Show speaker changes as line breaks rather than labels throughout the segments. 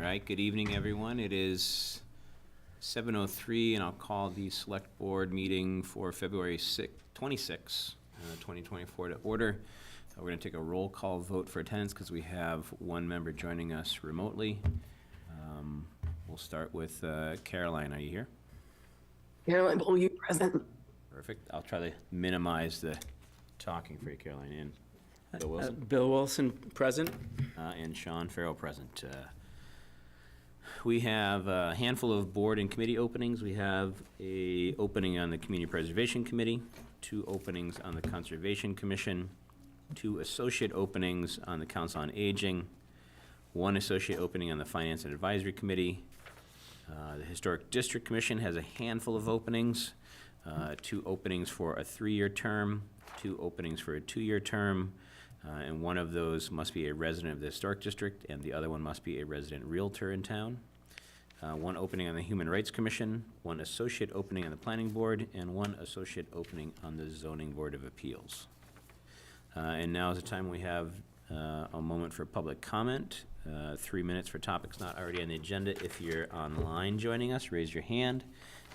right, good evening, everyone. It is 7:03, and I'll call the Select Board meeting for February 26, 2024 to order. We're going to take a roll call vote for attendance because we have one member joining us remotely. We'll start with Caroline. Are you here?
Caroline, will you present?
Perfect. I'll try to minimize the talking for you, Caroline. And Bill Wilson?
Bill Wilson, present.
And Sean Farrell, present. We have a handful of board and committee openings. We have an opening on the Community Preservation Committee, 2 openings on the Conservation Commission, 2 associate openings on the Council on Aging, 1 associate opening on the Finance and Advisory Committee. The Historic District Commission has a handful of openings, 2 openings for a 3-year term, 2 openings for a 2-year term, and one of those must be a resident of the Historic District, and the other one must be a resident realtor in town. 1 opening on the Human Rights Commission, 1 associate opening on the Planning Board, and 1 associate opening on the Zoning Board of Appeals. And now is the time we have a moment for public comment. 3 minutes for topics not already on the agenda. If you're online joining us, raise your hand.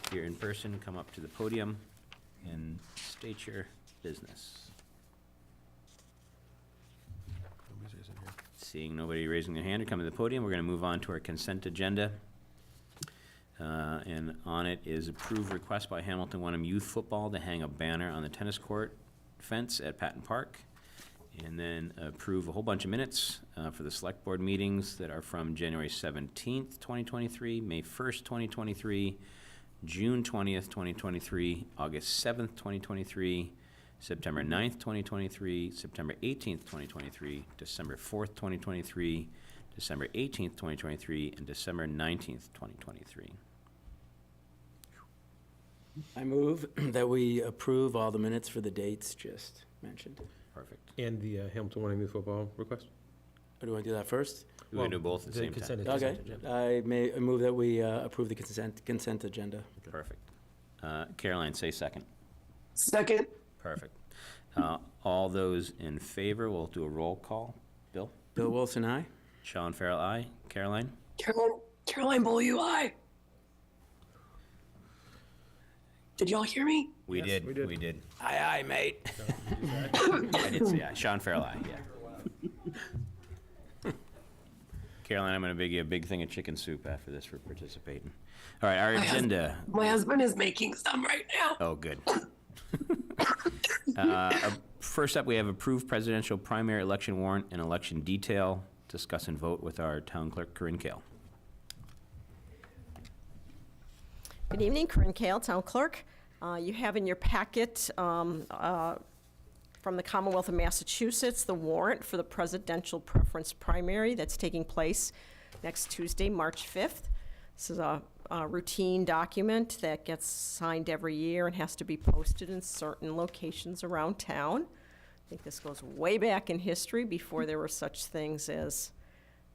If you're in person, come up to the podium and state your business. Seeing nobody raising their hand or coming to the podium, we're going to move on to our consent agenda. And on it is approved request by Hamilton Wenham Youth Football to hang a banner on the tennis court fence at Patton Park. And then approve a whole bunch of minutes for the select board meetings that are from January 17th, 2023, May 1st, 2023, June 20th, 2023, August 7th, 2023, September 9th, 2023, September 18th, 2023, December 4th, 2023, December 18th, 2023, and December 19th, 2023.
I move that we approve all the minutes for the dates just mentioned.
Perfect.
And the Hamilton Wenham Youth Football request?
Or do you want to do that first?
We're going to do both at the same time.
Okay. I move that we approve the consent agenda.
Perfect. Caroline, say second.
Second.
Perfect. All those in favor, we'll do a roll call. Bill?
Bill Wilson, aye.
Sean Farrell, aye. Caroline?
Caroline Beaulieu, aye. Did y'all hear me?
We
Yes,
did.
we did.
We did.
Aye, aye, mate.
I did say aye. Sean Farrell, aye, yeah. Caroline, I'm going to big you a big thing of chicken soup after this for participating. All right, our agenda.
My husband is making some right now.
Oh, good. First up, we have approved presidential primary election warrant and election detail. Discuss and vote with our town clerk, Corinne Kale.
Good evening, Corinne Kale, Town Clerk. You have in your packet from the Commonwealth of Massachusetts the warrant for the presidential preference primary that's taking place next Tuesday, March 5th. This is a routine document that gets signed every year and has to be posted in certain locations around town. I think this goes way back in history before there were such things as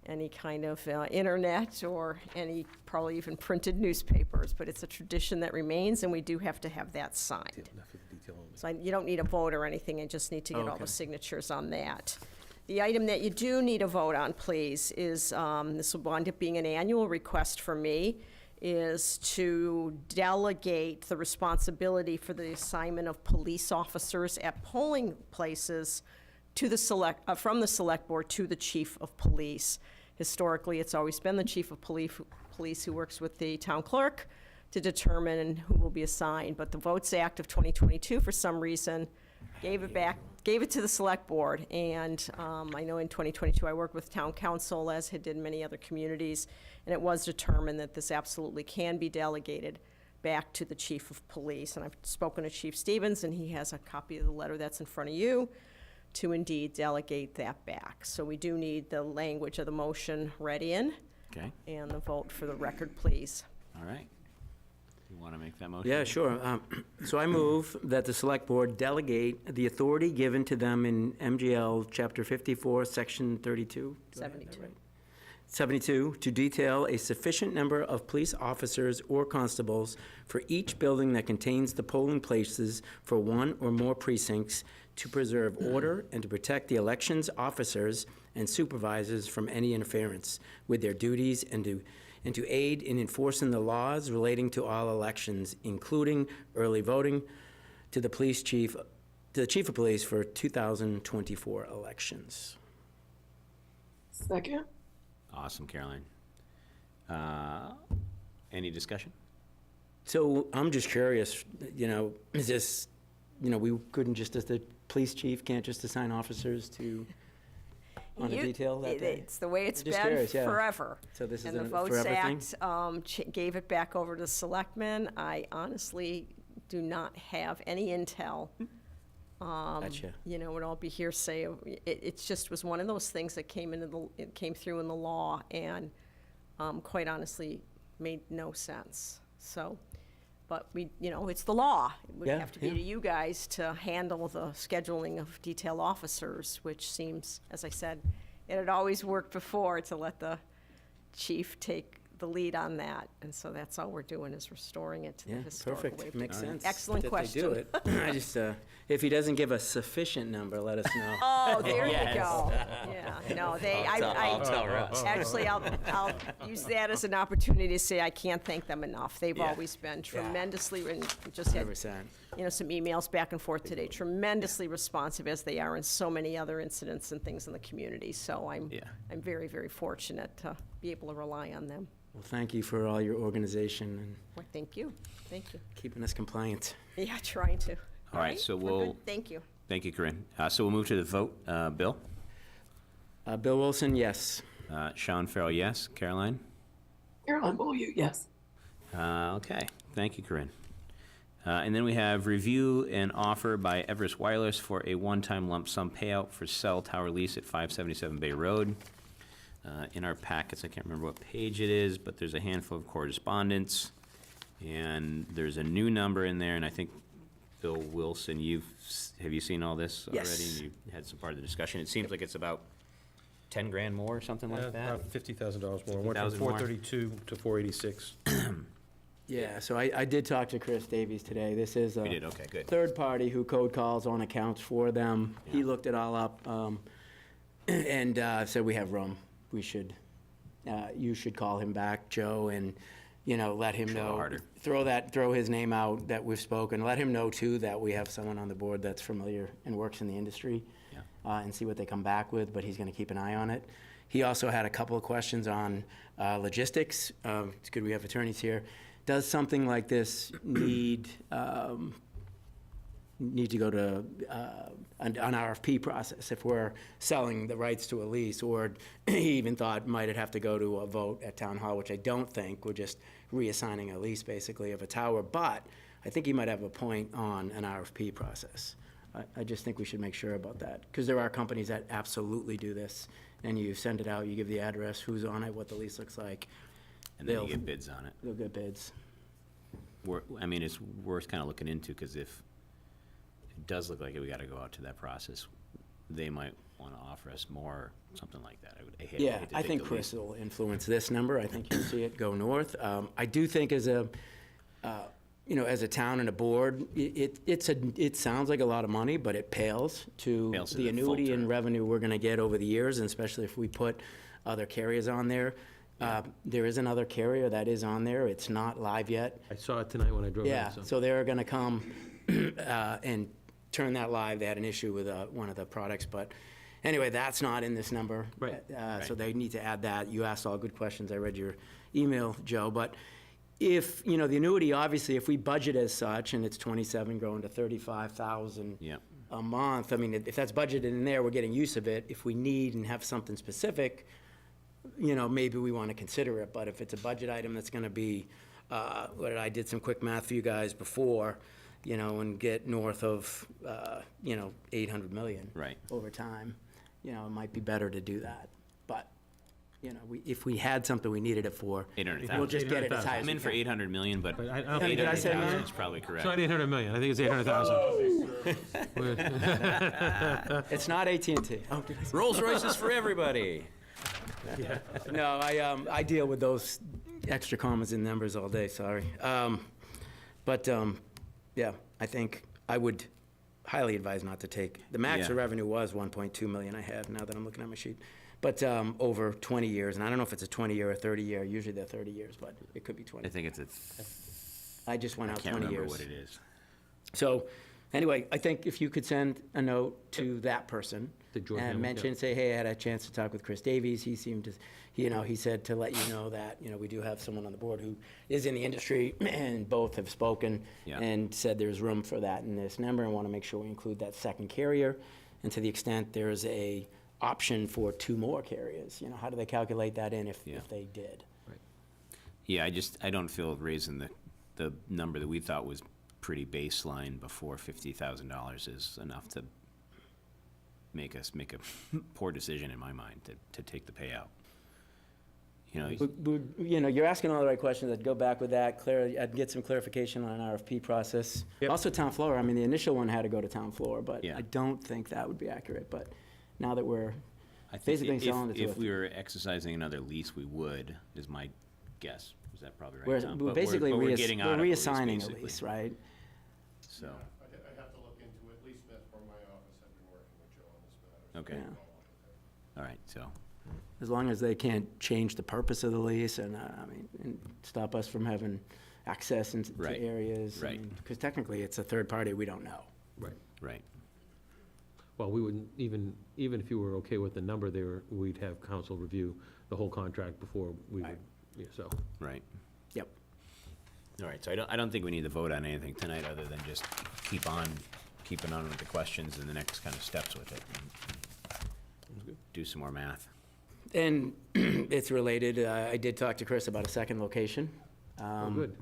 any kind of internet or any probably even printed newspapers, but it's a tradition that remains, and we do have to have that signed. So you don't need a vote or anything, I just need to get all the signatures on that. The item that you do need a vote on, please, is, this will wind up being an annual request for me, is to delegate the responsibility for the assignment of police officers at polling places to the from the select board to the chief of police. Historically, it's always been the chief of police who works with the town clerk to determine who will be assigned. But the Votes Act of 2022, for some reason, gave it to the select board. And I know in 2022, I worked with town council, as did many other communities, and it was determined that this absolutely can be delegated back to the chief of police. And I've spoken to Chief Stevens, and he has a copy of the letter that's in front of you to indeed delegate that back. So we do need the language of the motion read in.
Okay.
And the vote for the record, please.
All right. You want to make that motion?
Yeah, sure. So I move that the select board delegate the authority given to them in MGL Chapter 54, Section 32.
72.
72, to detail a sufficient number of police officers or constables for each building that contains the polling places for one or more precincts to preserve order and to protect the elections officers and supervisors from any interference with their duties and to aid in enforcing the laws relating to all elections, including early voting, to the chief of police for 2024 elections.
Second.
Awesome, Caroline. Any discussion?
So I'm just curious, is this, we couldn't just, as the police chief, can't just assign officers to, on a
You-
detail that day?
It's the way it's
Just
been
curious, yeah.
forever.
So this is
And the
a
Votes
forever thing?
Act gave it back over to selectmen. I honestly do not have any intel.
Gotcha.
It would all be hearsay. It just was one of those things that it came through in the law and quite honestly made no sense. So, but it's the law. It would
Yeah,
have to be
yeah.
to you guys to handle the scheduling of detail officers, which seems, as I said, it had always worked before to let the chief take the lead on that. And so that's all we're doing is restoring it to the
Yeah,
historical way.
perfect,
of
makes
doing it.
sense.
Excellent
that they do
question.
it. I just, if he doesn't give a sufficient number, let us know.
Oh, there you
Yes.
go. Yeah, no,
I'll tell Russ.
Actually, I'll use that as an opportunity to say I can't thank them enough. They've
Yeah.
always been tremendously, and just had,
100%.
some emails back and forth today, tremendously responsive as they are in so many other incidents and things in the community. So I'm
Yeah.
very, very fortunate to be able to rely on them.
Well, thank you for all your organization and
Well, thank you. Thank you.
keeping us compliant.
Yeah, trying to.
All right, so
we're
we'll-
good. Thank you.
Thank you, Corinne. So we'll move to the vote. Bill?
Bill Wilson, yes.
Sean Farrell, yes. Caroline?
Caroline Beaulieu, yes.
Okay, thank you, Corinne. And then we have review and offer by Everest Wireless for a one-time lump sum payout for cell tower lease at 577 Bay Road. In our packets, I can't remember what page it is, but there's a handful of correspondence. And there's a new number in there, and I think, Bill Wilson, have you seen all this already?
Yes.
And you had some part of the discussion. It seems like it's about 10 grand more or something like that?
About $50,000 more. Went from
50,000 more.
432 to 486.
Yeah, so I did talk to Chris Davies today. This is
We
a
did, okay, good.
third party who code calls on accounts for them. He
Yeah.
looked it all up and said we have room. We should, you should call him back, Joe, and, let him
Show
know.
harder.
Throw his name out that we've spoken. Let him know, too, that we have someone on the board that's familiar and works in the industry.
Yeah.
And see what they come back with, but he's going to keep an eye on it. He also had a couple of questions on logistics. It's good we have attorneys here. Does something like this need to go to an RFP process if we're selling the rights to a lease? Or he even thought, might it have to go to a vote at town hall, which I don't think. We're just reassigning a lease, basically, of a tower. But I think he might have a point on an RFP process. I just think we should make sure about that, because there are companies that absolutely do this, and you send it out, you give the address, who's on it, what the lease looks like,
And then you
They'll-
get bids on it.
they'll get bids.
It's worth kind of looking into, because if it does look like we got to go out to that process, they might want to offer us more, something like that. I hate
Yeah,
to
I
take
think
the
Chris
lead.
will influence this number. I think you'll see it go north. I do think as a town and a board, it sounds like a lot of money, but it pales to
Pales to
the
the full
annuity and
term.
revenue we're gonna get over the years, and especially if we put other carriers on there. There is another carrier that is on there. It's not live yet.
I saw it tonight when I drove in.
Yeah, so they're gonna come and turn that live. They had an issue with one of the products, but anyway, that's not in this number.
Right.
So they need to add that. You asked all good questions. I read your email, Joe, but if, the annuity, obviously, if we budget as such, and it's 27 growing to 35,000
Yeah.
a month, I mean, if that's budgeted in there, we're getting use of it. If we need and have something specific, maybe we want to consider it, but if it's a budget item that's going to be, I did some quick math for you guys before, and get north of, 800 million.
Right.
Over time, it might be better to do that. But, if we had something we needed it for,
800,000.
we'll just get it as high as
I'm
we
in for
can.
800 million, but
But I don't think
Did I say
800,000
million?
is probably correct.
It's not 800 million. I think it's 800,000.
It's not AT&T. Oh, did I say?
Rolls Royces for everybody.
No, I deal with those extra commas and numbers all day, sorry. Yeah, I think I would highly advise not to take, the max of
Yeah.
revenue was 1.2 million I have, now that I'm looking at my sheet. But over 20 years, and I don't know if it's a 20-year or 30-year, usually they're 30 years, but it could be 20.
I think it's
I just went
I
out
can't
20
remember
years.
what it is.
So, anyway, I think if you could send a note to that person
To George
and
Hammond, yeah.
mention, say, hey, I had a chance to talk with Chris Davies, he seemed to, he said to let you know that, we do have someone on the board who is in the industry, and both have spoken
Yeah.
and said there's room for that in this number, and want to make sure we include that second carrier. And to the extent there's a option for 2 more carriers, how do they calculate that in if
Yeah.
they did?
Yeah, I don't feel raising the number that we thought was pretty baseline before $50,000 is enough to make us make a poor decision in my mind to take the payout.
You're asking all the right questions. I'd go back with that, I'd get some clarification on an RFP process.
Yep.
Also town floor, I mean, the initial one had to go to town floor, but
Yeah.
I don't think that would be accurate, but now that we're,
I think
Basically selling it to
if
us.
we were exercising another lease, we would, is my guess. Is that probably right,
we're
Tom?
we're
But
basically,
but we're getting out of a lease,
reassigning a
basically.
lease, right?
So,
I'd have to look into it. Lee Smith from my office have been working with Joe on this matter.
okay,
Yeah.
all right, so,
As long as they can't change the purpose of the lease and, and stop us from having access into to
Right,
areas.
right.
Because technically, it's a third party we don't know.
Right.
right,
Well, we wouldn't, even if you were okay with the number there, we'd have council review the whole contract before we would,
Right.
yeah, so.
right.
Yep.
All right, so I don't think we need to vote on anything tonight, other than just keeping on with the questions and the next kind of steps with it. and Do some more math.
And it's related, I did talk to Chris about a second location.
Oh, good.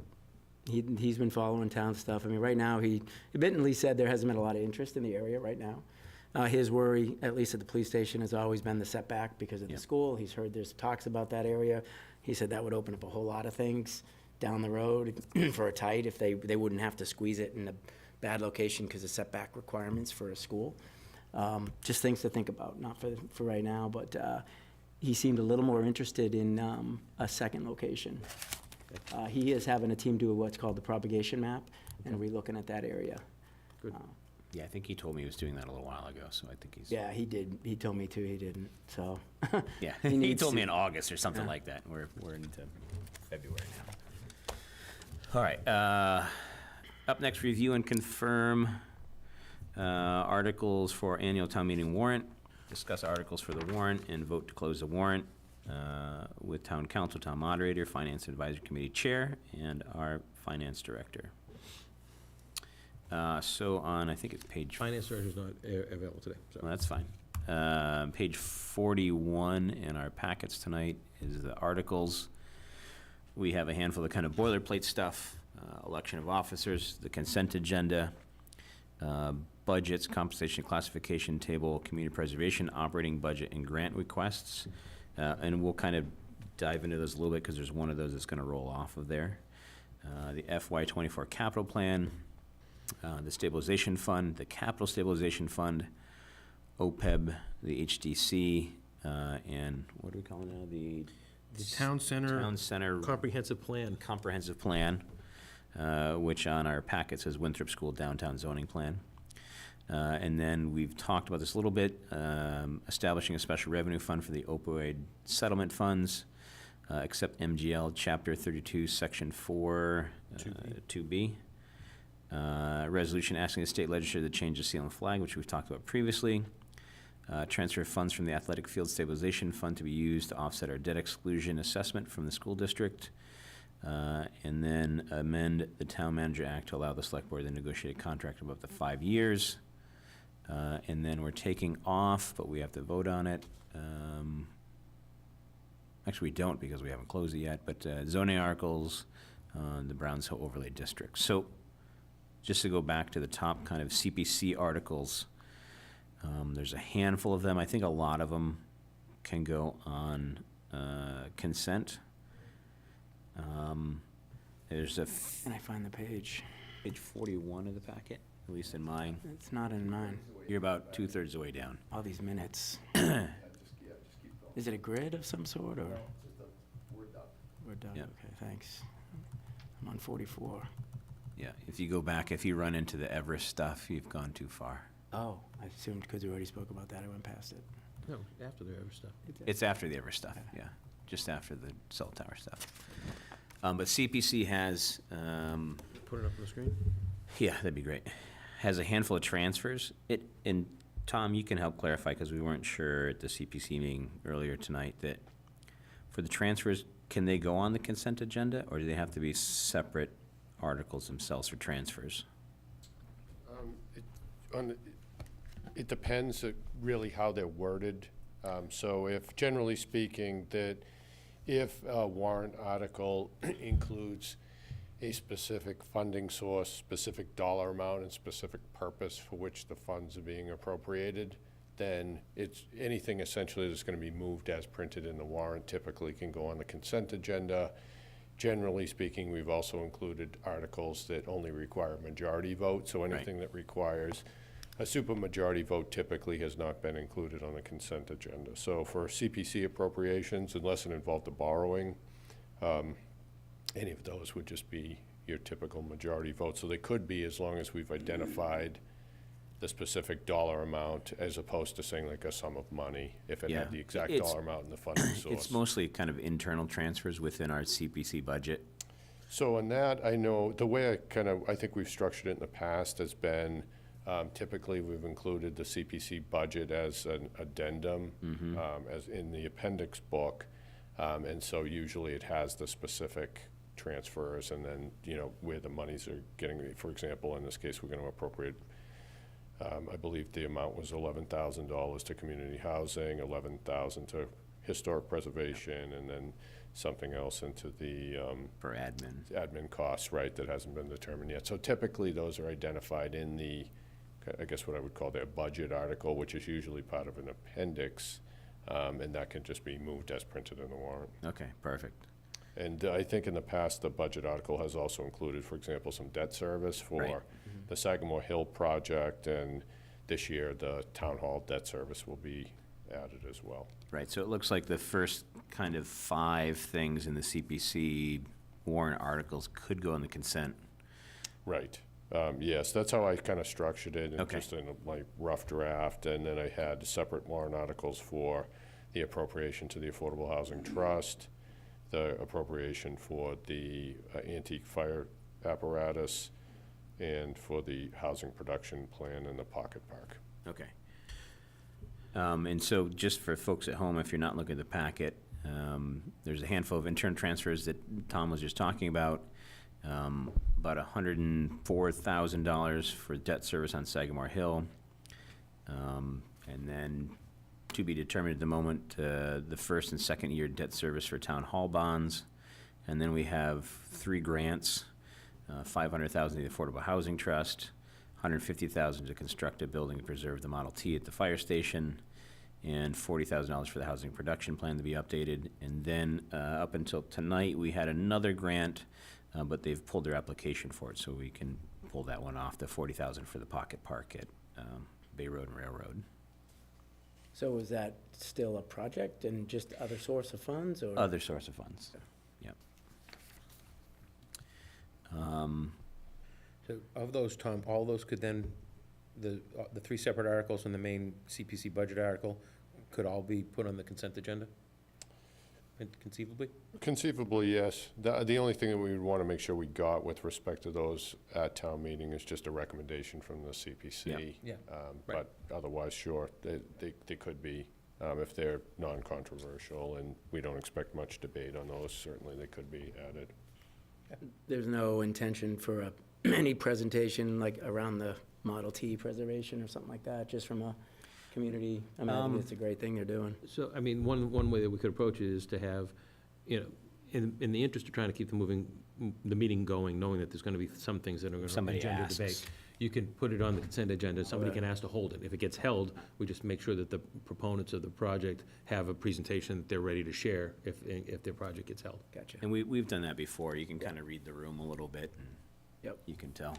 He's been following town stuff. I mean, right now, he admittedly said there hasn't been a lot of interest in the area right now. His worry, at least at the police station, has always been the setback because of the
Yep.
school. He's heard there's talks about that area. He said that would open up a whole lot of things down the road for a tight, if they wouldn't have to squeeze it in a bad location because of setback requirements for a school. Just things to think about, not for right now, but he seemed a little more interested in a second location. He is having a team do what's called the propagation map, and we're looking at that area.
Good.
Yeah, I think he told me he was doing that a little while ago, so I think he's.
Yeah, he did. He told me too, he didn't, so.
Yeah,
He
he
needs
told me
to-
in August or something
Yeah.
like that. We're into February now. All right, up next, review and confirm articles for annual town meeting warrant. Discuss articles for the warrant and vote to close the warrant with town council, town moderator, finance advisory committee chair, and our finance director. So on, I think it's page
Finance director's not available today, so.
well, that's fine. Page 41 in our packets tonight is the articles. We have a handful of kind of boilerplate stuff, election of officers, the consent agenda, budgets, compensation classification table, community preservation, operating budget, and grant requests. And we'll kind of dive into those a little bit because there's one of those that's going to roll off of there. The FY24 capital plan, the stabilization fund, the capital stabilization fund, OPEB, the HDC, and what do we call it now? The
Town center
Town Center
comprehensive plan.
Comprehensive Plan, which on our packet says Winthrop School Downtown Zoning Plan. And then we've talked about this a little bit, establishing a special revenue fund for the opioid settlement funds, except MGL Chapter 32, Section 4, 2B. Resolution asking the state legislature to change the seal and flag, which we've talked about previously. Transfer funds from the athletic field stabilization fund to be used to offset our debt exclusion assessment from the school district. And then amend the Town Manager Act to allow the select board to negotiate a contract of up to 5 years. And then we're taking off, but we have to vote on it. Actually, we don't because we haven't closed it yet, but zoning articles, the Browns Hill Overlay District. So just to go back to the top kind of CPC articles, there's a handful of them. I think a lot of them can go on consent. There's
Can I find the page?
page 41 of the packet, at least in mine.
It's not in mine.
You're about 2/3 of the way down.
All these minutes. Is it a grid of some sort, or?
Just a word doc.
Word doc,
Yeah.
okay, thanks. I'm on 44.
Yeah, if you go back, if you run into the Everest stuff, you've gone too far.
Oh, I assumed because we already spoke about that, I went past it.
No, after the other stuff.
It's after the Everest stuff, yeah, just after the cell tower stuff. But CPC has,
Put it up on the screen?
yeah, that'd be great, has a handful of transfers. And Tom, you can help clarify, because we weren't sure at the CPC meeting earlier tonight, that for the transfers, can they go on the consent agenda, or do they have to be separate articles themselves for transfers?
It depends really how they're worded. So if, generally speaking, that if a warrant article includes a specific funding source, specific dollar amount, and specific purpose for which the funds are being appropriated, then it's, anything essentially that's going to be moved as printed in the warrant typically can go on the consent agenda. Generally speaking, we've also included articles that only require a majority vote, so anything that requires a supermajority vote typically has not been included on the consent agenda. So for CPC appropriations, unless it involved the borrowing, any of those would just be your typical majority vote. So they could be, as long as we've identified the specific dollar amount, as opposed to saying like a sum of money, if it
Yeah.
had the exact
It's-
dollar amount in the funding source.
It's mostly kind of internal transfers within our CPC budget.
So on that, I know, the way I think we've structured it in the past has been, typically we've included the CPC budget as an addendum, as in the appendix book. And so usually it has the specific transfers, and then, where the monies are getting, for example, in this case, we're gonna appropriate, I believe the amount was $11,000 to community housing, 11,000 to historic preservation, and then something else into the
For admin.
admin costs, right, that hasn't been determined yet. So typically, those are identified in the, I guess what I would call their budget article, which is usually part of an appendix, and that can just be moved as printed in the warrant.
Okay, perfect.
And I think in the past, the budget article has also included, for example, some debt service
Right.
for the Sagamore Hill project, and this year, the town hall debt service will be added as well.
Right, so it looks like the first kind of 5 things in the CPC warrant articles could go in the consent.
Right. Yes, that's how I kind of structured it, and
Okay.
just in my rough draft. And then I had separate warrant articles for the appropriation to the Affordable Housing Trust, the appropriation for the antique fire apparatus, and for the housing production plan in the pocket park.
Okay. And so just for folks at home, if you're not looking at the packet, there's a handful of intern transfers that Tom was just talking about. About $104,000 for debt service on Sagamore Hill. And then, to be determined at the moment, the first and second year debt service for town hall bonds. And then we have 3 grants, $500,000 to the Affordable Housing Trust, $150,000 to construct a building to preserve the Model T at the fire station, and $40,000 for the housing production plan to be updated. And then, up until tonight, we had another grant, but they've pulled their application for it, so we can pull that one off, the $40,000 for the pocket park at Bay Road and Railroad.
So is that still a project and just other source of funds, or?
Other source of funds, yep.
So of those, Tom, all those could then, the 3 separate articles and the main CPC budget article could all be put on the consent agenda? Conceivably?
Conceivably, yes. The only thing that we would want to make sure we got with respect to those at town meeting is just a recommendation from the CPC.
Yeah.
But otherwise, sure, they could be, if they're non-controversial, and we don't expect much debate on those, certainly they could be added.
There's no intention for any presentation, like around the Model T preservation or something like that, just from a community? I mean, I think it's a great thing they're doing.
So, I mean, one way that we could approach it is to have, in the interest of trying to keep the meeting going, knowing that there's gonna be some things that are gonna
Somebody
engender
asks.
debate. You can put it on the consent agenda, somebody
Okay.
can ask to hold it. If it gets held, we just make sure that the proponents of the project have a presentation that they're ready to share if their project gets held.
Gotcha.
And we've done that before. You can kind of read the room a little bit, and
Yep.
you can tell.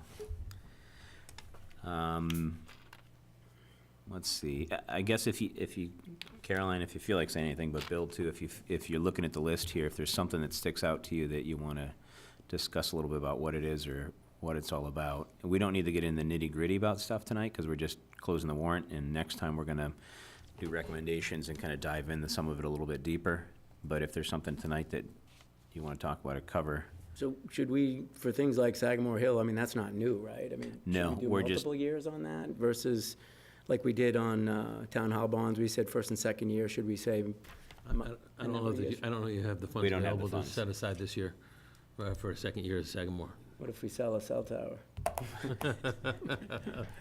let's see, I guess if you, Caroline, if you feel like saying anything, but Bill too, if you're looking at the list here, if there's something that sticks out to you that you want to discuss a little bit about what it is or what it's all about. And we don't need to get in the nitty-gritty about stuff tonight, because we're just closing the warrant, and next time we're gonna do recommendations and kind of dive into some of it a little bit deeper. But if there's something tonight that you want to talk about or cover,
So should we, for things like Sagamore Hill, I mean, that's not new, right? I mean,
No,
should we do
we're just-
multiple years on that versus, like we did on town hall bonds, we said first and second year, should we say?
I don't know if I don't know you have the funds
We don't have the
available to
funds.
set aside this year for a second year of Sagamore.
What if we sell a cell tower?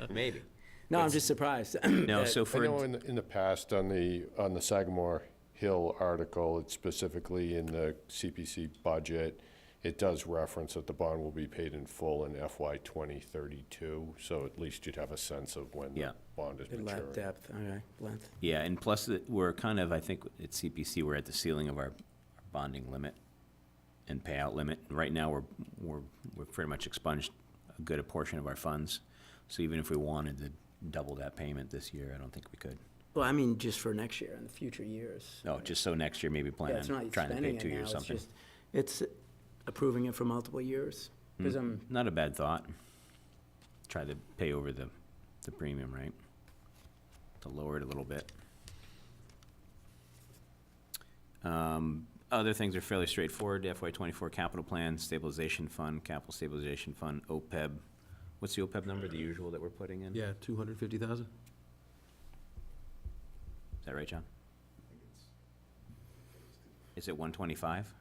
maybe.
No, I'm just surprised.
No,
that-
so
I
for,
know in the past, on the Sagamore Hill article, it's specifically in the CPC budget, it does reference that the bond will be paid in full in FY 2032, so at least you'd have a sense of when the
Yeah.
bond is
Good
maturing.
depth, okay, length.
yeah, and plus, we're kind of, I think at CPC, we're at the ceiling of our bonding limit and payout limit. Right now, we've pretty much expunged a good portion of our funds. So even if we wanted to double that payment this year, I don't think we could.
Well, I mean, just for next year and the future years.
No, just so next year, maybe
Yeah,
plan
it's
on
not
trying to pay
spending
2
it now,
years
it's
something.
just, it's approving it for multiple years. Because I'm,
Not a bad thought. Try to pay over the premium, right? To lower it a little bit. Other things are fairly straightforward. FY '24 capital plan, stabilization fund, capital stabilization fund, OPEB. What's the OPEB number, the usual that we're putting in?
Yeah, 250,000?
Is that right, John? Is it 125?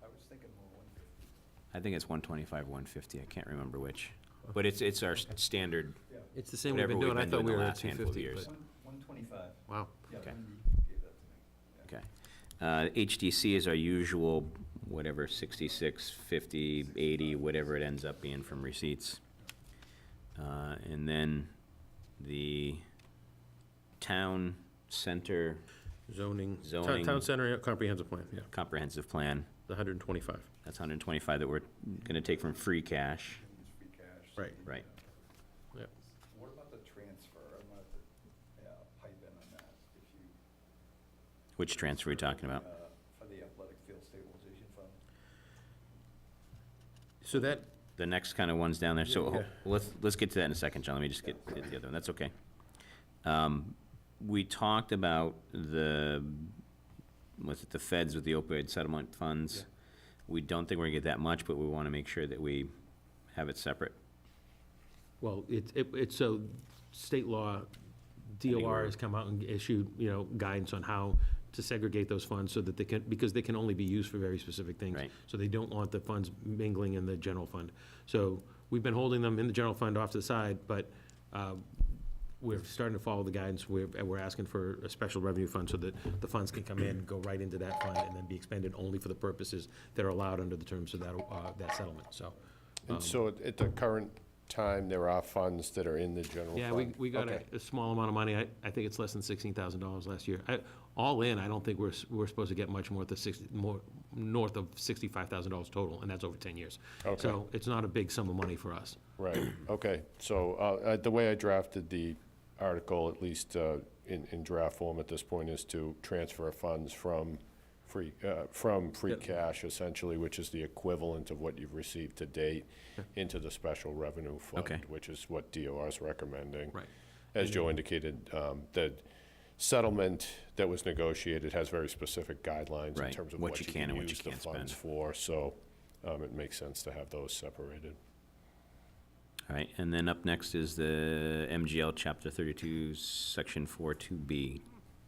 I think it's 125, 150. I can't remember which. But it's our standard,
It's the same we've
whatever
been
we've
doing. I
been
thought
doing
we
the
were at
last handful of
250,
years.
but,
125.
wow.
Yeah,
Okay.
Wendy gave that to me.
Okay. HDC is our usual, whatever, 66, 50, 80, whatever it ends up being from receipts. And then the town center
Zoning.
Zoning.
Town center comprehensive plan, yeah,
comprehensive plan,
the 125.
that's 125 that we're gonna take from free cash.
Use free cash.
Right.
Right.
Yep.
What about the transfer? I'm gonna have to pipe in on that. If you,
Which transfer are we talking about?
for the athletic field stabilization fund.
So that,
The next kind of ones down there, so
Yeah.
let's get to that in a second, John, let me just get the other one, that's okay. We talked about the feds with the opioid settlement funds. We don't think we're gonna get that much, but we wanna make sure that we have it separate.
Well, it's so, state law,
we're-
DOR has come out and issued, guidance on how to segregate those funds so that because they can only be used for very specific things.
Right.
So they don't want the funds mingling in the general fund. So we've been holding them in the general fund off to the side, but we're starting to follow the guidance. We're asking for a special revenue fund so that the funds can come in, go right into that fund, and then be expended only for the purposes that are allowed under the terms of that settlement, so.
And so at the current time, there are funds that are in the general fund?
Yeah, we got
Okay.
a small amount of money. I think it's less than $16,000 last year. All in, I don't think we're supposed to get much more north of $65,000 total, and that's over 10 years.
Okay.
So it's not a big sum of money for us.
Right, okay. So the way I drafted the article, at least in draft form at this point, is to transfer funds from free
Yep.
cash essentially, which is the equivalent of what you've received to date, into the special revenue
Okay.
fund, which is what DOR is recommending.
Right.
As Joe indicated, the settlement that was negotiated has very specific guidelines in
Right,
terms of
what
what
you
you
can
can
and what you
use the
can't
funds
spend.
for, so it makes sense to have those separated.
All right, and then up next is the MGL Chapter 32, Section 42B.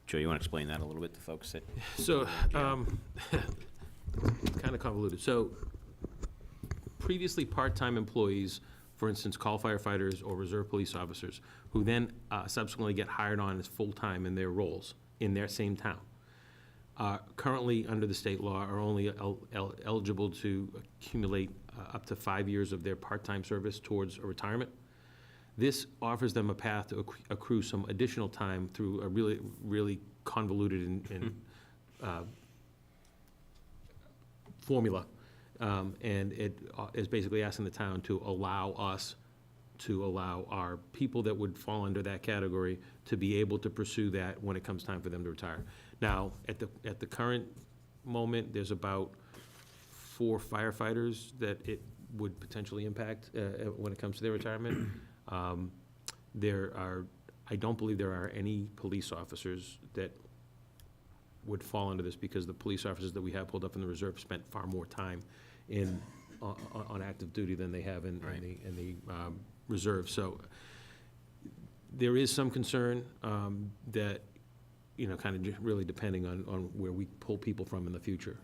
Joe, you want to explain that a little bit to folks that,
So, kind of convoluted. So previously, part-time employees, for instance, call firefighters or reserve police officers, who then subsequently get hired on as full-time in their roles in their same town, currently, under the state law, are only eligible to accumulate up to 5 years of their part-time service towards a retirement. This offers them a path to accrue some additional time through a really, really convoluted and formula. And it is basically asking the town to allow us to allow our people that would fall under that category to be able to pursue that when it comes time for them to retire. Now, at the current moment, there's about 4 firefighters that it would potentially impact when it comes to their retirement. I don't believe there are any police officers that would fall under this, because the police officers that we have pulled up in the reserve spent far more time on active duty than they have in the reserve. So there is some concern that, kind of really depending on where we pull people from in the future.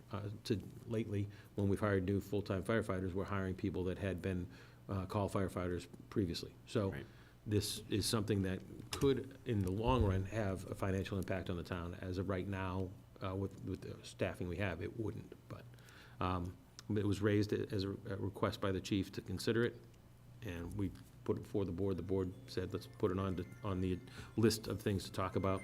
Lately, when we've hired new full-time firefighters, we're hiring people that had been call firefighters previously. So
Right.
this is something that could, in the long run, have a financial impact on the town. As of right now, with the staffing we have, it wouldn't. But it was raised as a request by the chief to consider it, and we put it before the board. The board said, let's put it on the list of things to talk about.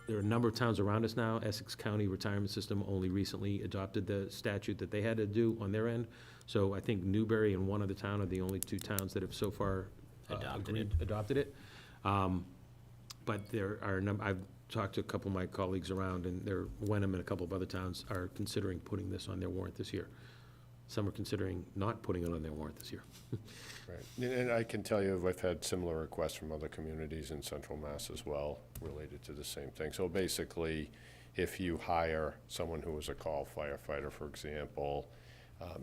There are a number of towns around us now. Essex County Retirement System only recently adopted the statute that they had to do on their end. So I think Newbury and one other town are the only 2 towns that have so far adopted it. But there are a number, I've talked to a couple of my colleagues around, and Wenham and a couple of other towns are considering putting this on their warrant this year. Some are considering not putting it on their warrant this year.
Right, and I can tell you, I've had similar requests from other communities in Central Mass as well, related to the same thing. So basically, if you hire someone who is a call firefighter, for example,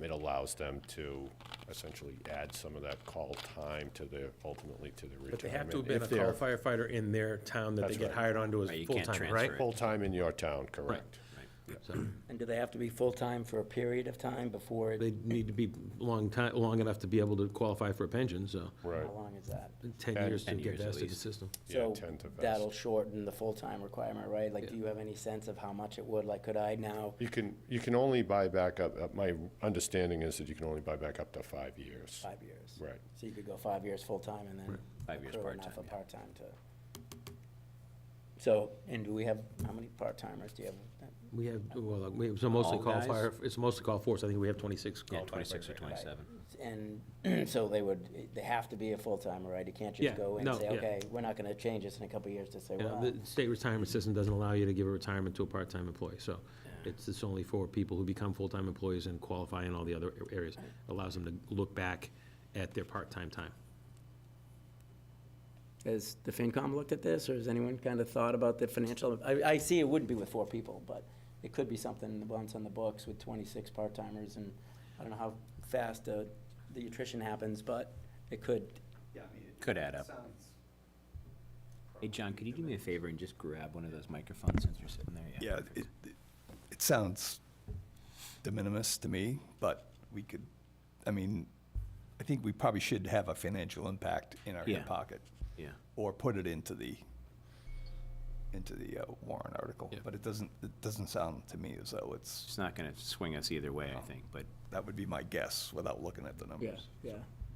it allows them to essentially add some of that call time to ultimately to their retirement.
But they have to have been a
If
call
they're
firefighter in their town that they
That's
get
right.
hired onto as
Right, you can't
full-time,
transfer
right?
it.
Full-time in your town, correct.
So
And do they have to be full-time for a period of time before,
they need to be long enough to be able to qualify for a pension, so
Right,
how long is that?
10
10
years to
10
get
years at
vested in the
least.
system.
yeah,
So
10 to vest.
that'll shorten the full-time requirement, right? Like, do
Yeah.
you have any sense of how much it would? Like, could I now,
You can only buy back up, my understanding is that you can only buy back up to 5 years.
5 years?
Right.
So you could go 5 years full-time and then
5 years
accrue enough
part-time,
of
yeah.
part-time to. So, and do we have, how many part-timers do you have?
We have, so mostly
All
call
guys?
fire, it's mostly call force. I think we have 26
Yeah,
call
26 or
firefighters.
27.
And so they have to be a full-timer, right? You can't
Yeah,
just go and
no,
say,
yeah.
okay, we're not gonna change this in a couple of years to say,
Yeah,
well,
the state retirement system doesn't allow you to give a retirement to a part-time employee, so it's only for people who become full-time employees and qualify in all the other areas. Allows them to look back at their part-time time.
has the FinCom looked at this, or has anyone kind of thought about the financial? I see it wouldn't be with 4 people, but it could be something once on the books with 26 part-timers, and I don't know how fast the attrition happens, but it could.
Yeah, I mean,
Could add up.
sounds.
Hey, John, could you do me a favor and just grab one of those microphones since you're sitting there?
Yeah, it sounds de minimis to me, but we could, I mean, I think we probably should have a financial impact in our
Yeah.
hip pocket,
Yeah.
or put it into the warrant article.
Yeah.
But it doesn't sound to me as though
It's not going to swing us either way, I think, but
that would be my guess without looking at the numbers.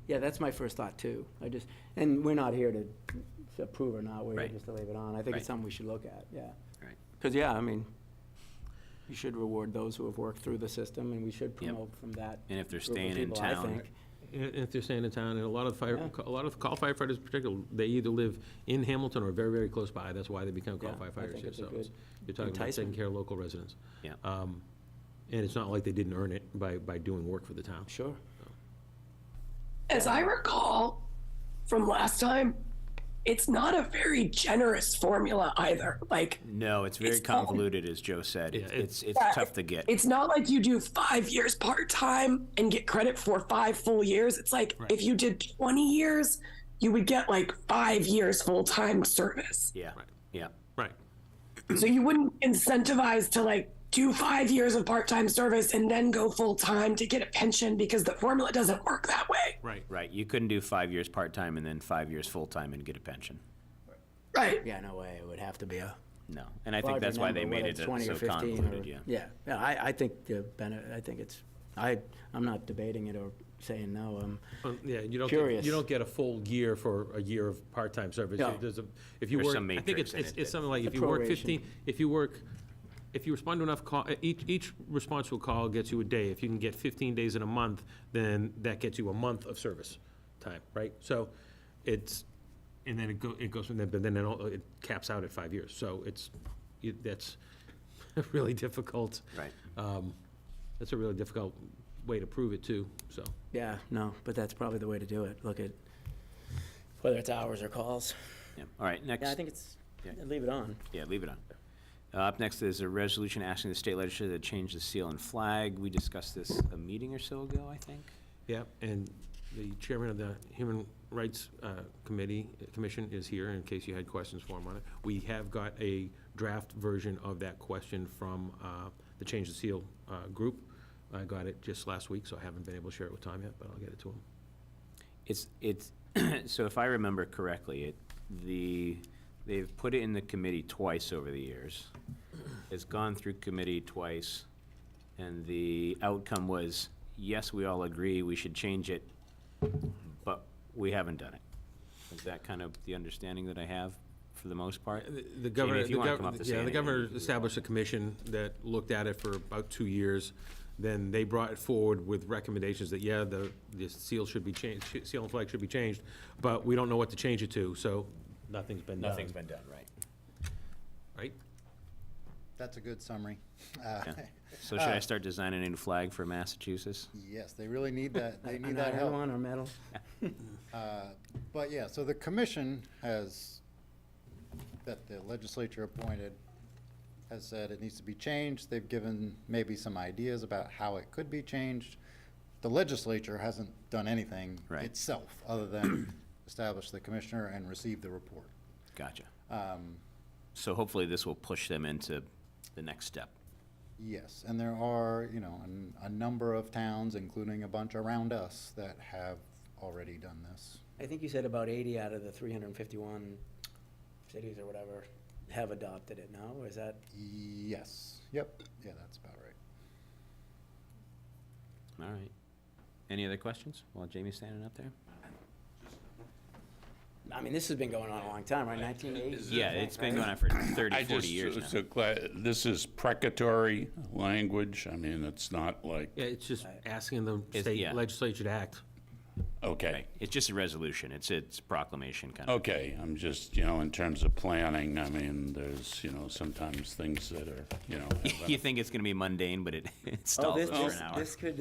Yeah, that's my first thought too. And we're not here to approve or not, we're here
Right.
just to leave it on. I think
Right.
it's something we should look at, yeah.
Right.
Because, I mean, you should reward those who have worked through the system, and we should promote from that.
And if they're
group of
staying in
people, I
town,
think.
And if they're staying in town, and a lot of
Yeah.
a lot of call firefighters in particular, they either live in Hamilton or very, very close by. That's why they become call
Yeah, I
firefighters
think
here.
it's a
So
good
you're talking about taking
enticement.
care of local residents.
Yeah.
And it's not like they didn't earn it by doing work for the town.
Sure.
As I recall from last time, it's not a very generous formula either. Like,
no, it's very
It's all-
convoluted, as Joe said.
Yeah,
It's
Yeah,
tough to get.
it's not like you do 5 years part-time and get credit for 5 full years. It's like
Right.
if you did 20 years, you would get like 5 years full-time service.
Yeah, yeah.
Right.
So you wouldn't incentivize to like do 5 years of part-time service and then go full-time to get a pension, because the formula doesn't work that way.
Right.
Right, you couldn't do 5 years part-time and then 5 years full-time and get a pension.
Right.
Yeah, no way, it would have to be a
No, and I think
larger
that's why they
number,
made
whether
it
it's 20
so
or 15
convoluted,
or-
yeah.
Yeah, I think I'm not debating it or saying no,
Yeah, you don't
Curious.
you don't get a full year for a year of part-time service.
No.
If you
There's
work,
some
I think
matrix in it
it's
that-
something like
It's
if
a
you work
proration.
15, if you work if you respond to enough call, each response to a call gets you a day. If you can get 15 days in a month, then that gets you a month of service time, right? So it's, and then it goes from there, but then it caps out at 5 years. So that's really difficult.
Right.
That's a really difficult way to prove it too, so.
Yeah, no, but that's probably the way to do it. Look at whether it's hours or calls.
Yeah. All right, next.
Yeah, I think it's,
Yeah.
leave it on.
Yeah, leave it on. Up next is a resolution asking the state legislature to change the seal and flag. We discussed this a meeting or so ago, I think.
Yeah, and the chairman of the Human Rights Commission is here in case you had questions for him on it. We have got a draft version of that question from the Change the Seal group. I got it just last week, so I haven't been able to share it with Tom yet, but I'll get it to him.
It's so if I remember correctly, they've put it in the committee twice over the years. It's gone through committee twice, and the outcome was, yes, we all agree we should change it, but we haven't done it. Is that kind of the understanding that I have for the most part?
The governor,
if you wanna come up to say
the
anything,
governor
you-
established a commission that looked at it for about 2 years. Then they brought it forward with recommendations that, yeah, the seal should be changed, seal and flag should be changed, but we don't know what to change it to, so nothing's been done.
Nothing's been done, right?
Right?
That's a good summary.
Yeah. So should I start designing a new flag for Massachusetts?
Yes, they really need that, they need
An
that
iron
help.
one or metal?
But yeah, so the commission that the legislature appointed, has said it needs to be changed. They've given maybe some ideas about how it could be changed. The legislature hasn't done anything
Right.
itself, other than establish the commissioner and receive the report.
Gotcha. So hopefully this will push them into the next step.
Yes, and there are, a number of towns, including a bunch around us, that have already done this.
I think you said about 80 out of the 351 cities or whatever have adopted it now, or is that?
Yes, yep, yeah, that's about right.
All right. Any other questions while Jamie's standing up there?
I mean, this has been going on a long time, right? 1980s?
Yeah, it's been going on for 30, 40 years now.
This is precatory language, I mean, it's not like,
Yeah, it's just asking the
yeah.
state legislature to act.
okay.
Right. It's just a resolution. It's proclamation kind of.
Okay, I'm just, in terms of planning, I mean, there's, sometimes things that are,
You think it's going to be mundane, but it
Oh,
stalls
this,
us for
this,
an hour.
this could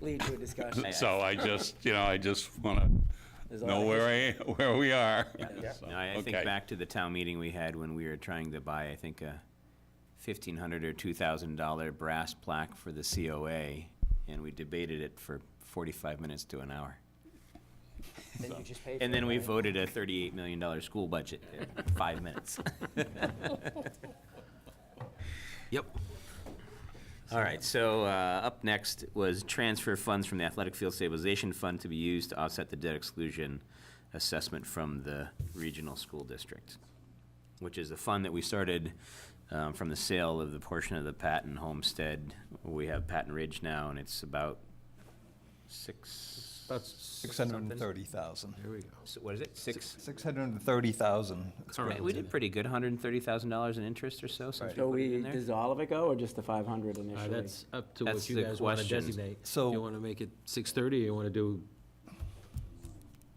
lead to a discussion.
So I just want to
There's a
know
lot of
where we are. So,
No, I think
okay.
back to the town meeting we had when we were trying to buy, I think, a $1,500 or $2,000 brass plaque for the COA, and we debated it for 45 minutes to an hour.
Then you just pay for
And then
it,
we
right?
voted a $38 million school budget in 5 minutes.
Yep.
All right, so up next was transfer funds from the Athletic Field Stabilization Fund to be used to offset the debt exclusion assessment from the regional school district, which is a fund that we started from the sale of the portion of the Patton Homestead. We have Patton Ridge now, and it's about
About
630,000.
There we go.
what is it,
630,000.
We did pretty good, $130,000 in interest or so since
So
we put it in
we,
there.
does all of it go, or just the 500 initially?
That's up to
That's
what you
the
guys want to
question.
designate.
So-
You want to make it 630, or you want to do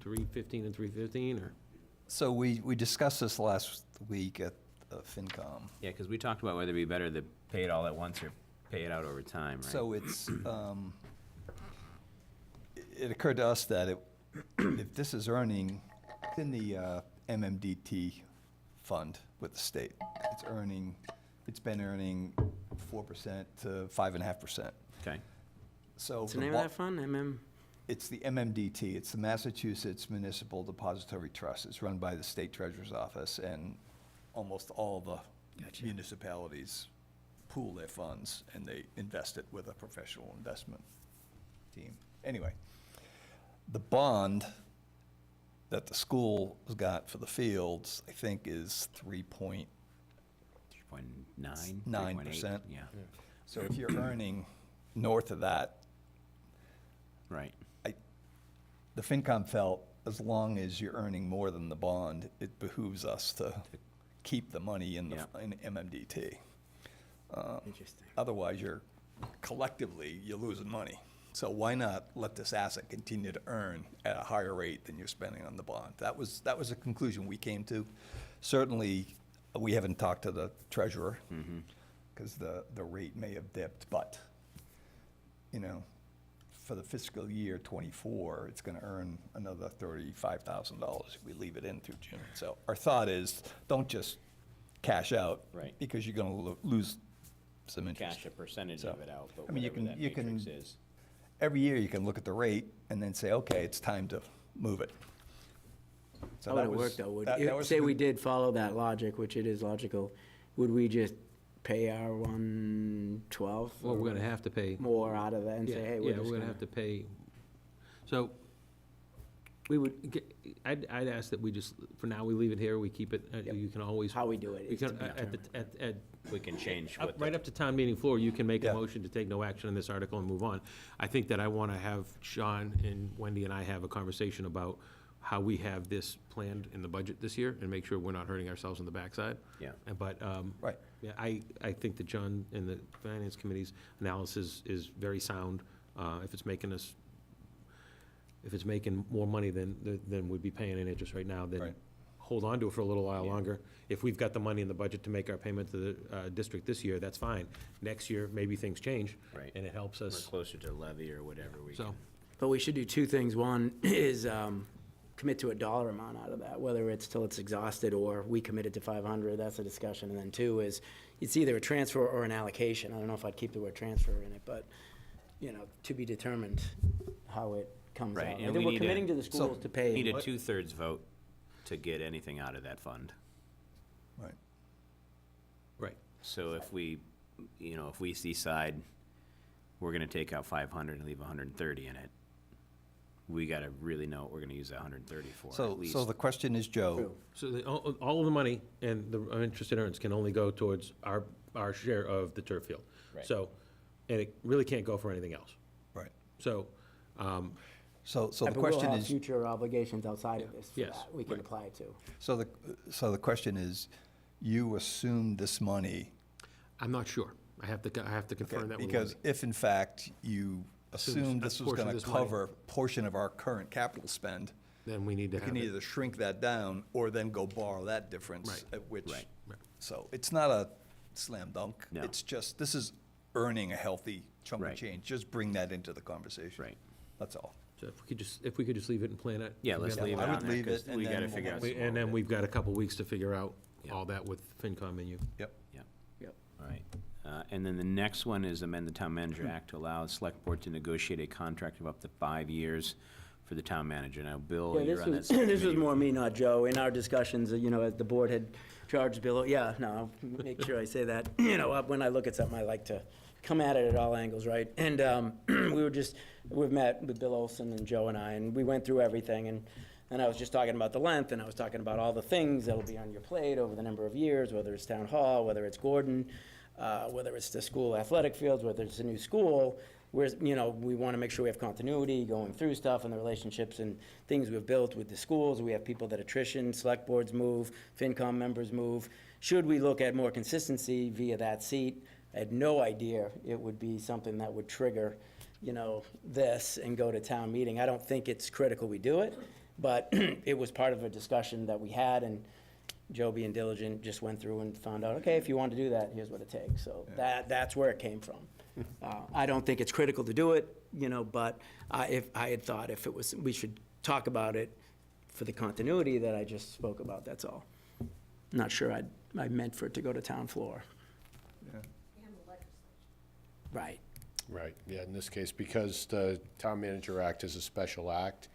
315 and 315, or?
So we discussed this last week at FinCom.
Yeah, because we talked about whether it'd be better to pay it all at once or pay it out over time, right?
So it's, it occurred to us that if this is earning, it's in the MMDT fund with the state, it's been earning 4% to 5.5%.
Okay,
So
What's the name of that fund,
it's the MMDT, it's the Massachusetts Municipal Depository Trust. It's run by the State Treasurer's Office, and almost all the municipalities pool their funds, and they invest it with a professional investment team. Anyway, the bond that the school has got for the fields, I think, is 3.9%.
3.9,
9%.
Yeah,
So if you're earning north of that,
right.
the FinCom felt as long as you're earning more than the bond, it behooves us to keep the money in
Yeah.
in MMDT.
Interesting.
Otherwise, collectively, you're losing money. So why not let this asset continue to earn at a higher rate than you're spending on the bond? That was a conclusion we came to. Certainly, we haven't talked to the treasurer, because the rate may have dipped, but, you know, for the fiscal year '24, it's gonna earn another $35,000 if we leave it in through June. So our thought is, don't just cash out.
Right.
Because you're gonna lose some interest.
Cash a percentage
So,
of it out, but
I mean, you
whatever
can-
that
you can-
matrix is.
Every year, you can look at the rate and then say, okay, it's time to move it. So
How would
that
it
was-
work, though? Would,
that was
say
the-
we did follow that logic, which it is logical, would we just pay our 1/12?
Well, we're gonna have to pay.
More out of that and
Yeah,
say, hey,
yeah,
we're just
we're gonna have to pay. So, we would, I'd ask that we just, for now, we leave it here, we keep it, you can always.
How we do it
We
is to
can,
be
at,
We can change
up-
what
right
the,
up to town meeting floor, you can make a
Yeah.
motion to take no action on this article and move on. I think that I wanna have Sean and Wendy and I have a conversation about how we have this planned in the budget this year, and make sure we're not hurting ourselves on the backside.
Yeah.
But,
Right.
yeah, I think that John and the Finance Committee's analysis is very sound. If it's making us, if it's making more money than we'd be paying in interest right now, then
Right.
hold on to it for a little while longer. If we've got the money in the budget to make our payment to the district this year, that's fine. Next year, maybe things change.
Right.
And it helps
we're
us,
closer to levy or whatever we
so.
can.
But we should do two things. One is commit to a dollar amount out of that, whether it's till it's exhausted or we committed to 500, that's a discussion. And then two is, it's either a transfer or an allocation. I don't know if I'd keep the word transfer in it, but, you know, to be determined how it comes
Right,
out.
and
I think
we
we're
need
committing
a-
to the schools to pay.
Need a 2/3 vote to get anything out of that fund.
Right.
Right.
So if we, you know, if we decide we're gonna take out 500 and leave 130 in it, we gotta really know what we're gonna use that 130 for, at
So
least.
the question is, Joe,
So all of the money and the interest it earns can only go towards our share of the turf field.
Right.
So, and it really can't go for anything else.
right,
So,
so the
But we'll
question
have
is,
future obligations outside of this for
Yes,
that we can
right.
apply it to.
so the question is, you assume this money,
I'm not sure. I have to confirm that with
because
Wendy.
if in fact you assumed
a
this was
portion of
gonna
this money.
cover a portion of our current capital spend,
Then we need to
you
have
can
it.
either shrink that down or then go borrow that difference,
Right.
at which,
Right.
Right.
so it's not a slam dunk.
No.
It's just, this is earning a healthy chunk of
Right.
change. Just bring that into the conversation.
Right.
That's all.
So if we could just leave it and plan it.
Yeah, let's
together.
leave it
I would
on there,
leave
'cause
it, and
we gotta
then
figure out some
And then
more.
we've got a couple weeks to figure out
Yeah.
all that with FinCom and you.
Yep.
Yeah,
Yep.
all right. And then the next one is amend the Town Manager Act to allow the Select Board to negotiate a contract of up to 5 years for the town manager. Now, Bill,
Yeah,
you're
this
on that
was, this was
subcommittee.
more me, not Joe. In our discussions, you know, as the board had charged Bill, yeah, no, I'll make sure I say that. You know, when I look at something, I like to come at it at all angles, right? And we've met with Bill Olson and Joe and I, and we went through everything, and I was just talking about the length, and I was talking about all the things that'll be on your plate over the number of years, whether it's town hall, whether it's Gordon, whether it's the school athletic fields, whether it's a new school, where, you know, we want to make sure we have continuity going through stuff and the relationships and things we've built with the schools. We have people that attrition, select boards move, FinCom members move. Should we look at more consistency via that seat? I had no idea it would be something that would trigger, you know, this and go to town meeting. I don't think it's critical we do it, but it was part of a discussion that we had, and Joe, being diligent, just went through and found out, okay, if you want to do that, here's what it takes. So that's where it came from. I don't think it's critical to do it, you know, but if I had thought if it was, we should talk about it for the continuity that I just spoke about, that's all. Not sure I meant for it to go to town floor. Right.
Right, yeah, in this case, because the Town Manager Act is a special act,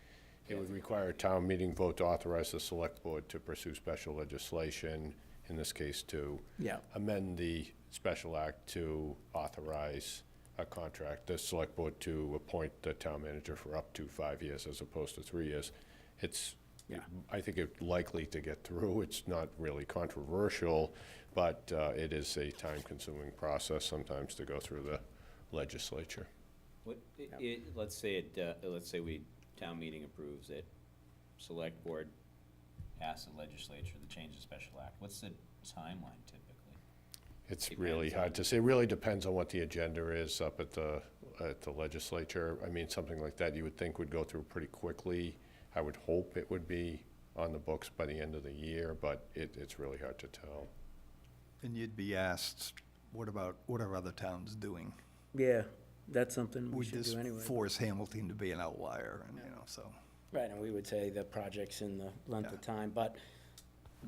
it would require a town meeting vote to authorize the select board to pursue special legislation, in this case to
Yeah.
amend the special act to authorize a contract, the select board to appoint the town manager for up to 5 years as opposed to 3 years. It's,
Yeah.
I think it's likely to get through. It's not really controversial, but it is a time-consuming process sometimes to go through the legislature.
Let's say town meeting approves it, Select Board passes the legislature to change the special act. What's the timeline typically?
It's really hard to say. It really depends on what the agenda is up at the legislature. I mean, something like that you would think would go through pretty quickly. I would hope it would be on the books by the end of the year, but it's really hard to tell.
And you'd be asked, what are other towns doing?
Yeah, that's something we
Would
should
this
do anyway.
force Hamilton to be an outlier, and, you know, so.
Right, and we would say the project's in the length of time, but,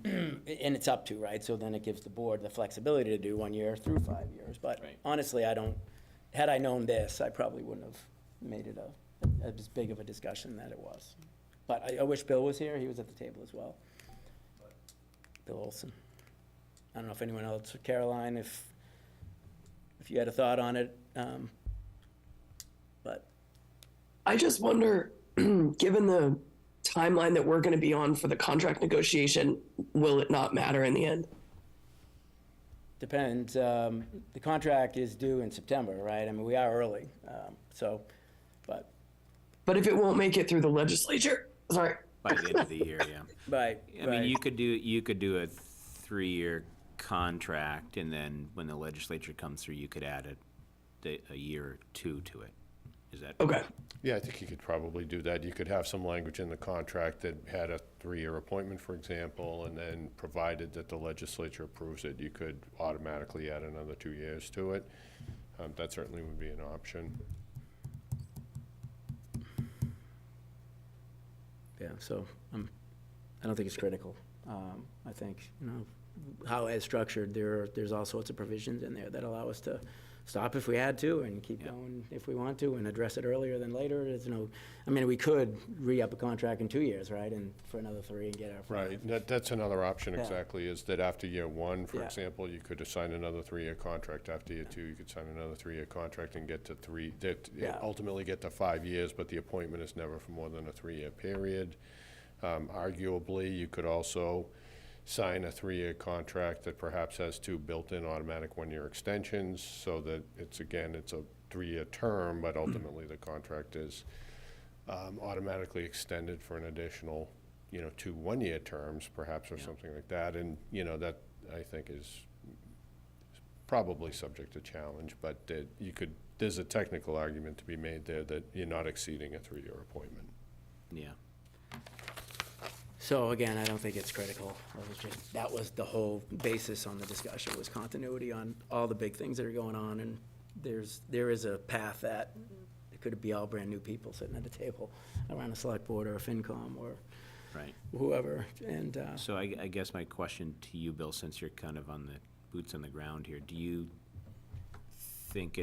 and it's up to, right? So then it gives the board the flexibility to do 1 year through 5 years. But
Right.
honestly, had I known this, I probably wouldn't have made it as big of a discussion that it was. But I wish Bill was here, he was at the table as well. Bill Olson. I don't know if anyone else, Caroline, if you had a thought on it, but.
I just wonder, given the timeline that we're going to be on for the contract negotiation, will it not matter in the end?
Depends. The contract is due in September, right? I mean, we are early, so, but,
But if it won't make it through the legislature, sorry,
By the end of the year, yeah.
right,
I mean, you could do a 3-year contract, and then when the legislature comes through, you could add a year or two to it. Is that?
okay.
Yeah, I think you could probably do that. You could have some language in the contract that had a 3-year appointment, for example, and then provided that the legislature approves it, you could automatically add another 2 years to it. That certainly would be an option.
yeah, so, I don't think it's critical. I think, how it's structured, there's all sorts of provisions in there that allow us to stop if we had to and keep
Yeah.
going if we want to and address it earlier than later. We could re-up a contract in 2 years, right, and for another 3 and get our 5.
Right, that's another option
Yeah.
exactly, is that after year 1, for
Yeah.
example, you could assign another 3-year contract. After year 2, you could sign another 3-year contract and get to
Yeah.
ultimately get to 5 years, but the appointment is never for more than a 3-year period. Arguably, you could also sign a 3-year contract that perhaps has 2 built-in automatic 1-year extensions, so that it's a 3-year term, but ultimately the contract is automatically extended for an additional, 2 1-year terms, perhaps, or something like that. And, that, I think, is probably subject to challenge, but that there's a technical argument to be made there that you're not exceeding a 3-year appointment.
Yeah.
So again, I don't think it's critical. That was the whole basis on the discussion, was continuity on all the big things that are going on, and there is a path that it could be all brand-new people sitting at a table around a select board or a FinCom or
Right.
whoever, and,
So I guess my question to you, Bill, since you're kind of on the boots on the ground here, do you think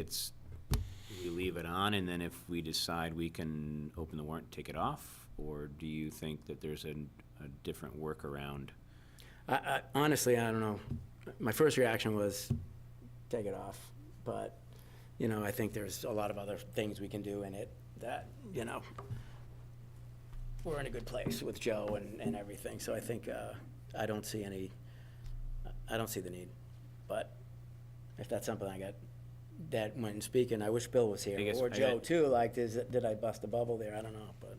we leave it on, and then if we decide we can open the warrant, take it off? Or do you think that there's a different workaround?
honestly, I don't know. My first reaction was take it off, but, I think there's a lot of other things we can do in it that, we're in a good place with Joe and everything, so I think, I don't see the need. But if that's something that when speaking, I wish Bill was
I
here,
guess
or Joe too, like, did I bust a bubble there? I don't know, but.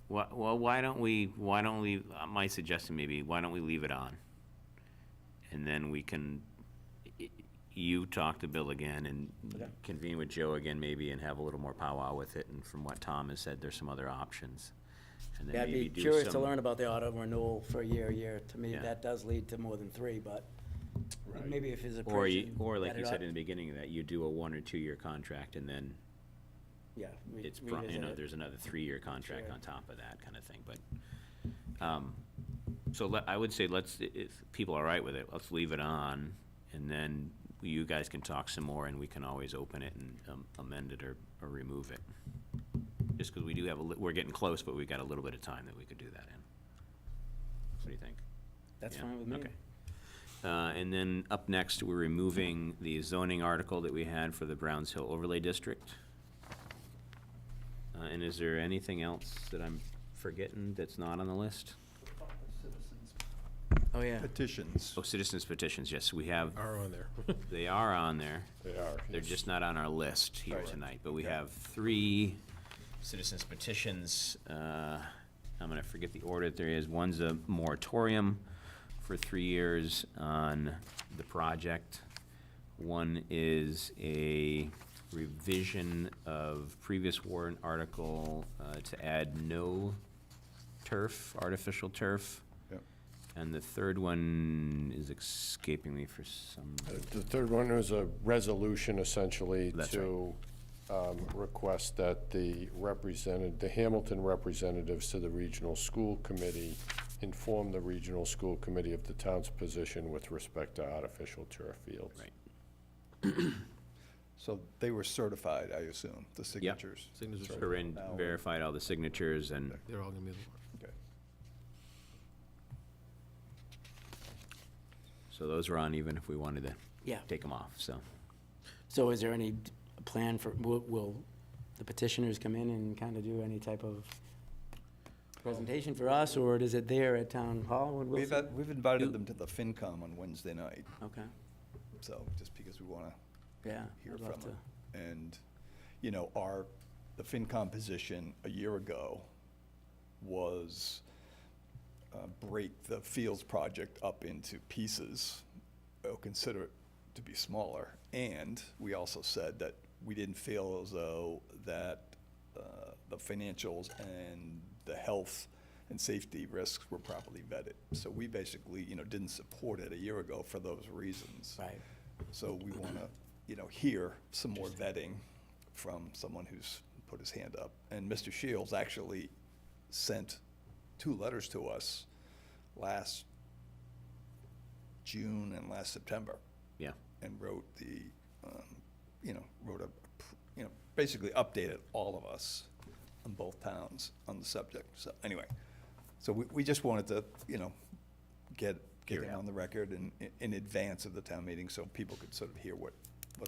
Well, why don't we, my suggestion maybe, why don't we leave it on? And then we can, you talk to Bill again and
Okay.
convene with Joe again maybe and have a little more powwow with it. And from what Tom has said, there's some other options. And then
Yeah, I'd
maybe
be
do
curious to
some-
learn about the auto renewal for a year. To me,
Yeah.
that does lead to more than 3, but maybe if his
Or
approach.
or like you said in the beginning of that, you do a 1 or 2 year contract and then
Yeah.
it's,
revisit it.
there's another 3-year contract
Sure.
on top of that kind of thing, but, so I would say if people are all right with it, let's leave it on, and then you guys can talk some more, and we can always open it and amend it or remove it. Just because we do have we're getting close, but we've got a little bit of time that we could do that in. What do you think?
That's
Yeah?
fine with me.
Okay. And then up next, we're removing the zoning article that we had for the Browns Hill Overlay District. And is there anything else that I'm forgetting that's not on the list?
Oh, yeah.
Petitions.
Oh, citizens petitions, yes, we have,
Are on there.
they are on there.
They are.
They're
yes.
just not on our list here
Right.
tonight, but we have 3 citizens petitions. I'm gonna forget the order that there is. One's a moratorium for 3 years on the project. One is a revision of previous warrant article to add no turf, artificial turf.
Yep.
And the third one is escaping me for some,
The third one was a resolution essentially
That's
to request that the Hamilton representatives to the regional school committee inform the regional school committee of the town's position with respect to artificial turf fields.
Right.
So they were certified, I assume, the signatures?
Signatures are-
Corinne
Now-
verified all the signatures and,
They're all gonna be,
Okay.
so those are on even if we wanted to
Yeah.
take them off, so.
So is there any plan for, will the petitioners come in and kind of do any type of presentation for us, or is it there at Town Hall? when we'll
We've,
see?
we've invited them to the FinCom on Wednesday night,
Okay,
so, just because we want to
yeah,
hear
I'd
from
love
them.
to.
And, you know, the FinCom position a year ago was break the Fields project up into pieces, or consider it to be smaller. And we also said that we didn't feel as though that the financials and the health and safety risks were properly vetted. So we basically, you know, didn't support it a year ago for those reasons.
Right.
So we want to, you know, hear some more vetting from someone who's put his hand up. And Mr. Shields actually sent 2 letters to us last June and last September,
Yeah,
and wrote basically updated all of us on both towns on the subject. So anyway, so we just wanted to, you know, get
Hear
it
it out.
on the record in advance of the town meeting, so people could sort of hear what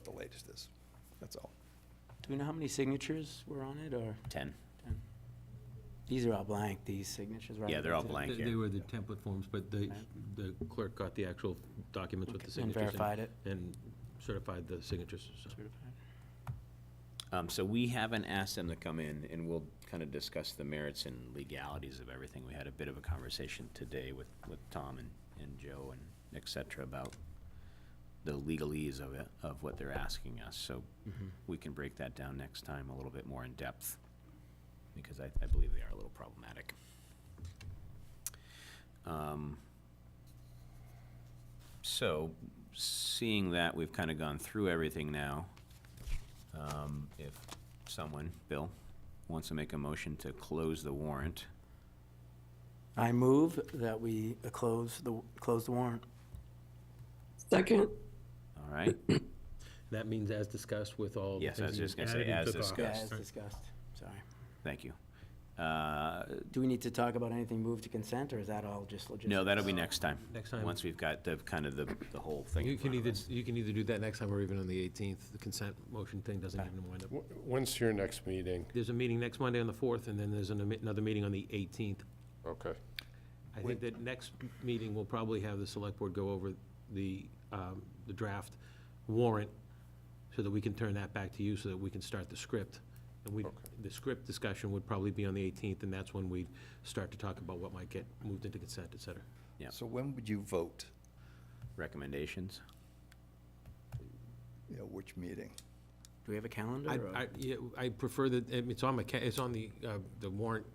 the latest is. That's all.
Do we know how many signatures were on it, or?
10.
These are all blank, these signatures, right?
Yeah, they're all
That's it.
blank
they
here.
were the template forms, but the clerk got the actual documents with the
And
signatures.
verified it.
And certified the signatures, so.
So we haven't asked them to come in, and we'll kind of discuss the merits and legalities of everything. We had a bit of a conversation today with Tom and Joe and et cetera about the legalese of it, of what they're asking us. So we can break that down next time a little bit more in depth, because I believe they are a little problematic. So, seeing that we've kind of gone through everything now, if someone, Bill, wants to make a motion to close the warrant,
I move that we close the warrant.
Second,
all right?
That means as discussed with all the
Yes, I was
things
just
you
gonna say
added and
as
took off.
Yeah,
discussed.
as discussed, sorry.
Thank you.
Do we need to talk about anything moved to consent, or is that all just logistics?
No, that'll be next time.
Next time.
Once we've got the, kind of the whole thing in
You can
front of
either,
us.
you can either do that next time or even on the 18th. The consent motion thing doesn't even wind up.
When's your next meeting?
There's a meeting next Monday on the 4th, and then there's another meeting on the 18th.
Okay.
I think that next meeting, we'll probably have the select board go over the draft warrant so that we can turn that back to you so that we can start the script. And the script discussion would probably be on the 18th, and that's when we'd start to talk about what might get moved into consent, et cetera.
Yeah.
So when would you vote?
Recommendations?
You know, which meeting?
Do we have a calendar? or-
I prefer that, it's on it's on the warrant,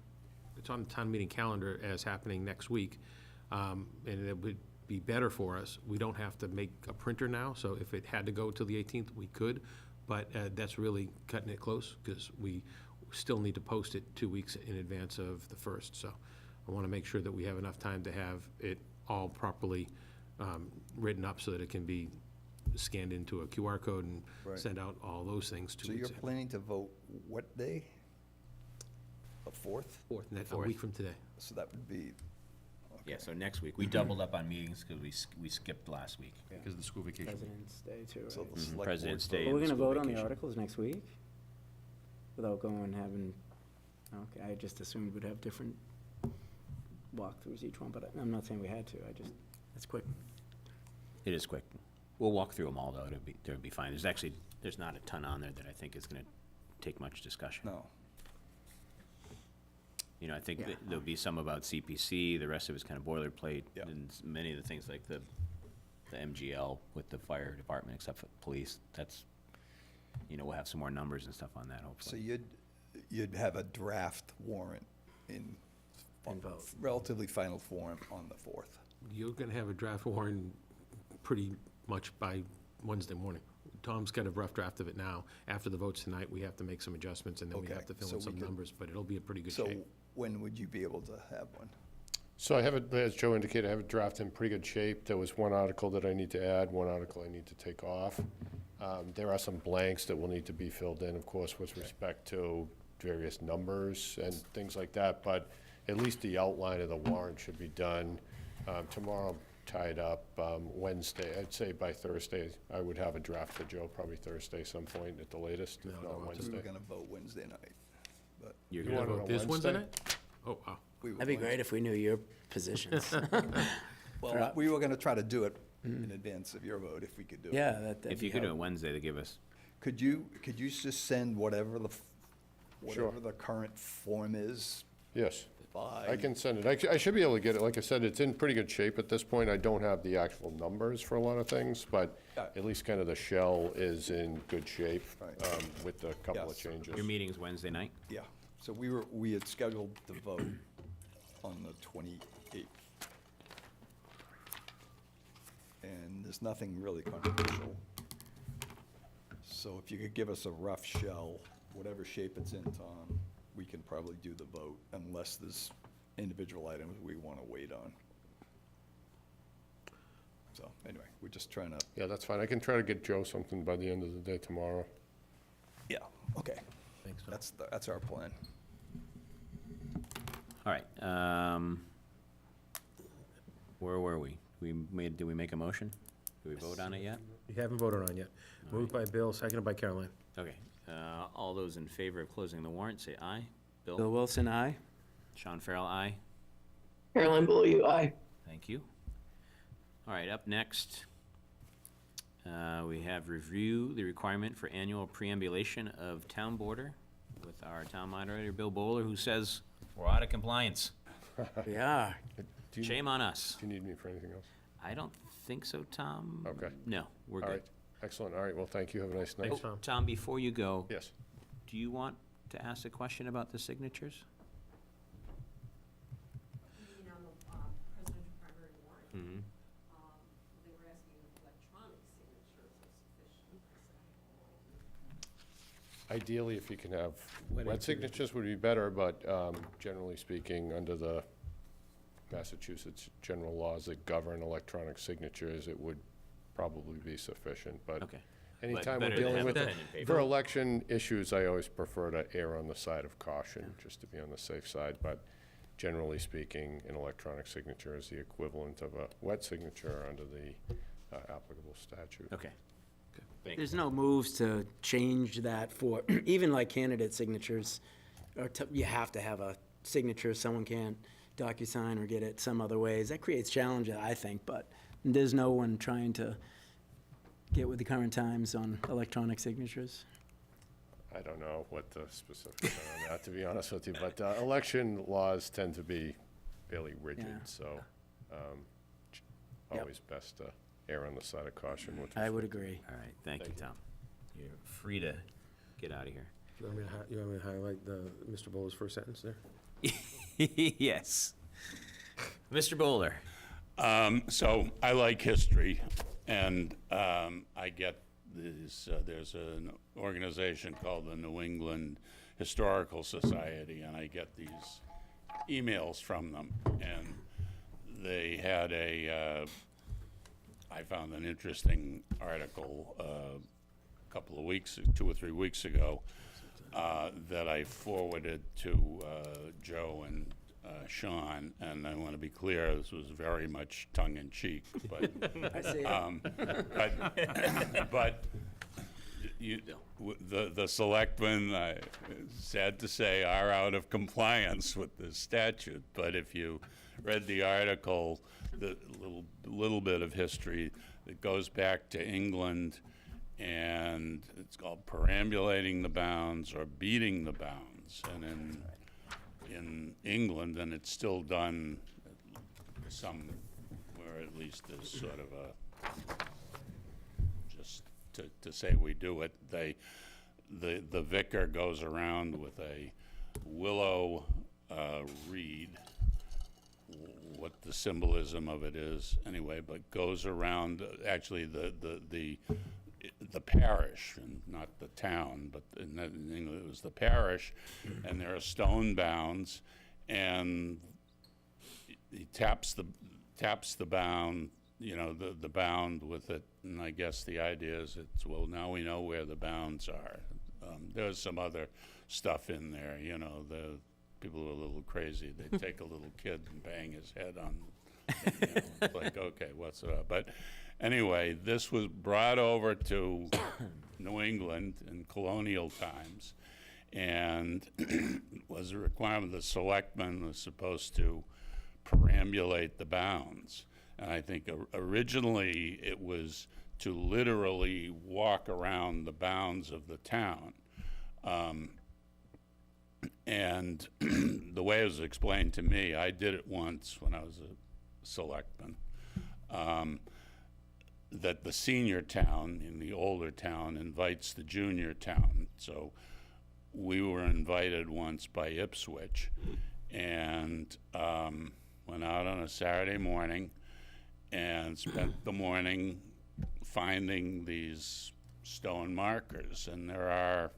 it's on the town meeting calendar as happening next week. And it would be better for us. We don't have to make a printer now, so if it had to go till the 18th, we could. But that's really cutting it close, because we still need to post it 2 weeks in advance of the 1st. So I want to make sure that we have enough time to have it all properly written up so that it can be scanned into a QR code and
Right.
send out all those things 2
So
weeks.
you're planning to vote what day? The 4th?
Fourth, a
Fourth.
week from today.
So that would be,
Yeah, so next week, we doubled up on meetings because we skipped last week.
Because of the school vacation.
President's Day too,
so
right?
the select board.
President's
vote.
Day.
Are we
and
gonna
school
vote on the
vacation.
articles next week? Without going and having, okay, I just assumed we'd have different walkthroughs each one, but I'm not saying we had to, it's quick.
It is quick. We'll walk through them all, though. It'll be fine. There's not a ton on there that I think is gonna take much discussion.
No.
You know, I think
Yeah.
that there'll be some about CPC, the rest of it's kind of boilerplate.
Yep.
And many of the things like the the MGL with the fire department, except for police. That's, we'll have some more numbers and stuff on that,
So
hopefully.
you'd have a draft warrant in
vote.
relatively final form on the 4th.
You're gonna have a draft warrant pretty much by Wednesday morning. Tom's got a rough draft of it now. After the votes tonight, we have to make some adjustments, and then we
Okay,
have to fill
so
in
we
some
could-
numbers, but it'll be a pretty good
So
shape.
when would you be able to have one?
So I have it, as Joe indicated, I have a draft in pretty good shape. There was one article that I need to add, one article I need to take off. There are some blanks that will need to be filled in, of course, with respect to various numbers and things like that, but at least the outline of the warrant should be done. Tomorrow, tied up. Wednesday, I'd say by Thursday, I would have a draft for Joe, probably Thursday some point at the latest, if not
We were
Wednesday.
gonna vote Wednesday night, but
You're
You
gonna
want it
vote
on
This Wednesday
Wednesday?
night? Oh, wow.
we were
That'd be
going-
great if we knew your positions.
Well, we were gonna try to do it in advance of your vote, if we could do it.
Yeah, that'd
If
be
you could do it
helpful.
Wednesday, to give us,
Could you just send whatever
Sure.
whatever the current form is
Yes.
by?
I can send it. I should be able to get it. Like I said, it's in pretty good shape at this point. I don't have the actual numbers for a lot of things, but
Yeah.
at least kind of the shell is in good shape
Right.
with a couple of
Yes.
changes.
your meeting's Wednesday night?
Yeah, so we had scheduled the vote on the 28th. And there's nothing really controversial. So if you could give us a rough shell, whatever shape it's in, Tom, we can probably do the vote unless there's individual items we want to wait on. So anyway, we're just trying to.
Yeah, that's fine. I can try to get Joe something by the end of the day tomorrow.
Yeah, okay.
Thanks, Tom.
That's our plan.
All right, where were we? Did we make a motion? Did we vote on it yet?
You haven't voted on yet. Moved by Bill, seconded by Caroline.
Okay, all those in favor of closing the warrant, say aye.
Bill
Bill?
Wilson, aye?
Sean Farrell, aye.
Caroline Beaulieu, aye.
Thank you. All right, up next, we have review the requirement for annual preambulation of town border with our town moderator, Bill Bowler, who says we're out of compliance.
We are.
Do you-
Shame on us.
Do you need me for anything else?
I don't think so, Tom.
Okay.
No, we're
All
good.
right. Excellent. All right. Well, thank you. Have a nice night.
Thanks, Tom.
Tom, before you go,
Yes.
do you want to ask a question about the signatures?
You know, presidential primary warrant,
Mm-hmm.
they were asking if electronic signatures are sufficient.
Ideally, if you can have wet signatures would be better, but generally speaking, under the Massachusetts general laws that govern electronic signatures, it would probably be sufficient, but
Okay.
anytime
But
we're
better to
dealing
have
with,
pen and paper.
for election issues, I always prefer to err on the side of caution, just to be on the safe side, but generally speaking, an electronic signature is the equivalent of a wet signature under the applicable statute.
Okay. Thank you.
There's no moves to change that for, even like candidate signatures, or you have to have a signature, someone can't DocuSign or get it some other ways. That creates challenges, I think, but there's no one trying to get with the current times on electronic signatures.
I don't know what the specifics are on that, to be honest with you, but election laws tend to be fairly rigid,
Yeah.
so
Yep.
always best to err on the side of caution with
I would agree.
All right, thank you,
Thank you.
Tom. You're free to get out of here.
You want me to highlight Mr. Bowler's first sentence there?
Yes. Mr. Bowler.
So I like history, and I get these, there's an organization called the New England Historical Society, and I get these emails from them, and they had I found an interesting article a couple of weeks, 2 or 3 weeks ago, that I forwarded to Joe and Sean, and I want to be clear, this was very much tongue-in-cheek, but,
I see it.
but the selectmen, sad to say, are out of compliance with this statute, but if you read the article, the little bit of history that goes back to England, and it's called perambulating the bounds or beating the bounds. And in England, and it's still done somewhere, at least as sort of a just to say we do it. The vicar goes around with a willow reed, what the symbolism of it is anyway, but goes around, actually the parish, and not the town, but in England it was the parish, and there are stone bounds, and he taps the bound, the bound with it, and I guess the idea is well, now we know where the bounds are. There's some other stuff in there, the people are a little crazy. They take a little kid and bang his head on, it's like, okay, what's it up? But anyway, this was brought over to New England in colonial times, and was a requirement the selectmen was supposed to perambulate the bounds. And I think originally it was to literally walk around the bounds of the town. And the way it was explained to me, I did it once when I was a selectman, that the senior town in the older town invites the junior town. So we were invited once by Ipswich, and went out on a Saturday morning and spent the morning finding these stone markers. And there are,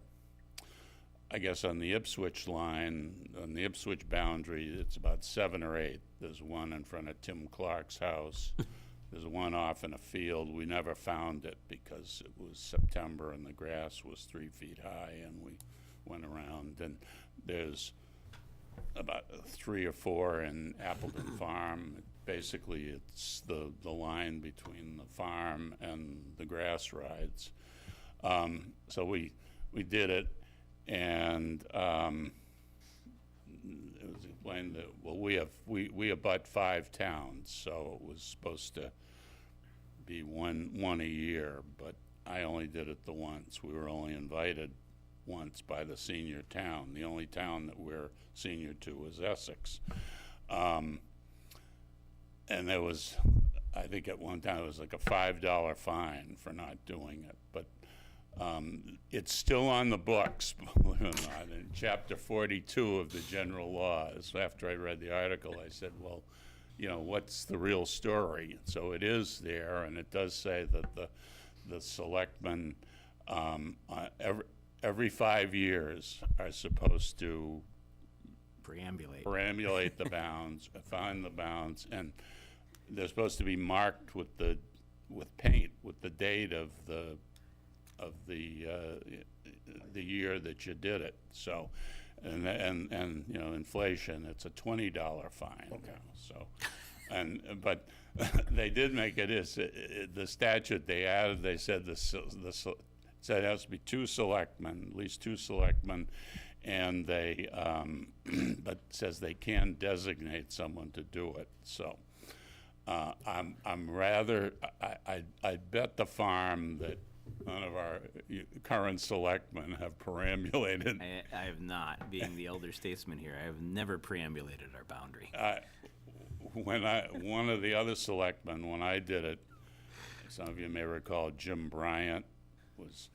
I guess on the Ipswich line, on the Ipswich boundary, it's about 7 or 8. There's one in front of Tim Clark's house. There's one off in a field. We never found it because it was September and the grass was 3 feet high, and we went around. And there's about 3 or 4 in Appleton Farm. Basically, it's the line between the farm and the grass rides. So we did it, and it was explained that, well, we abut 5 towns, so it was supposed to be one a year, but I only did it the once. We were only invited once by the senior town. The only town that we're senior to was Essex. And there was, I think at one time it was like a $5 fine for not doing it, but it's still on the books, believe it or not. In chapter 42 of the general laws, after I read the article, I said, well, what's the real story? So it is there, and it does say that the selectmen every 5 years are supposed to perambulate the bounds, find the bounds, and they're supposed to be marked with paint with the date of the year that you did it. So, and inflation, it's a $20 fine. Okay. So, but they did make it is the statute they added. They said said it has to be 2 selectmen, at least 2 selectmen, and they but says they can designate someone to do it. So I'm rather I bet the farm that none of our current selectmen have perambulated.
I have not, being the elder statesman here. I have never perambulated our boundary.
One of the other selectmen, when I did it, some of you may recall, Jim Bryant was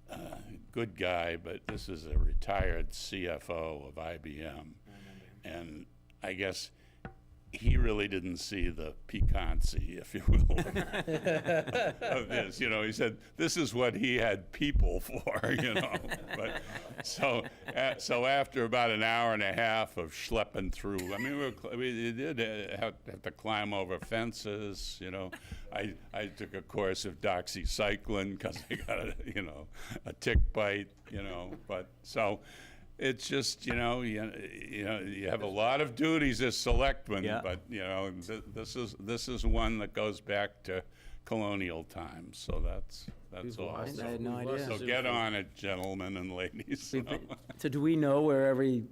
a good guy, but this is a retired CFO of IBM. And I guess he really didn't see the piquancy, if you will, of this. He said, this is what he had people for, But so after about an hour and a half of schlepping through, I mean, we did have to climb over fences, I took a course of doxycycline because I got a tick bite, but so. It's just, you have a lot of duties as selectmen,
Yeah.
but, this is one that goes back to colonial times, so that's all.
I had no idea.
So get on it, gentlemen and ladies.
So do we know where every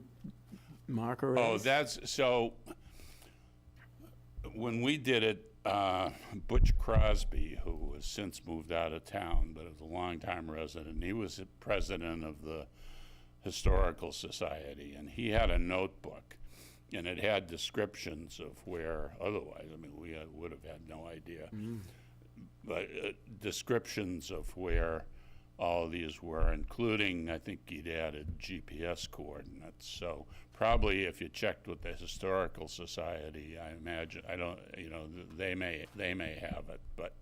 marker is?
Oh, so, when we did it, Butch Crosby, who has since moved out of town, but is a longtime resident, he was the president of the Historical Society, and he had a notebook, and it had descriptions of where otherwise, I mean, we would have had no idea. descriptions of where all of these were, including, I think he'd added GPS coordinates. So probably if you checked with the Historical Society, I imagine, I don't, you know, they may have it, but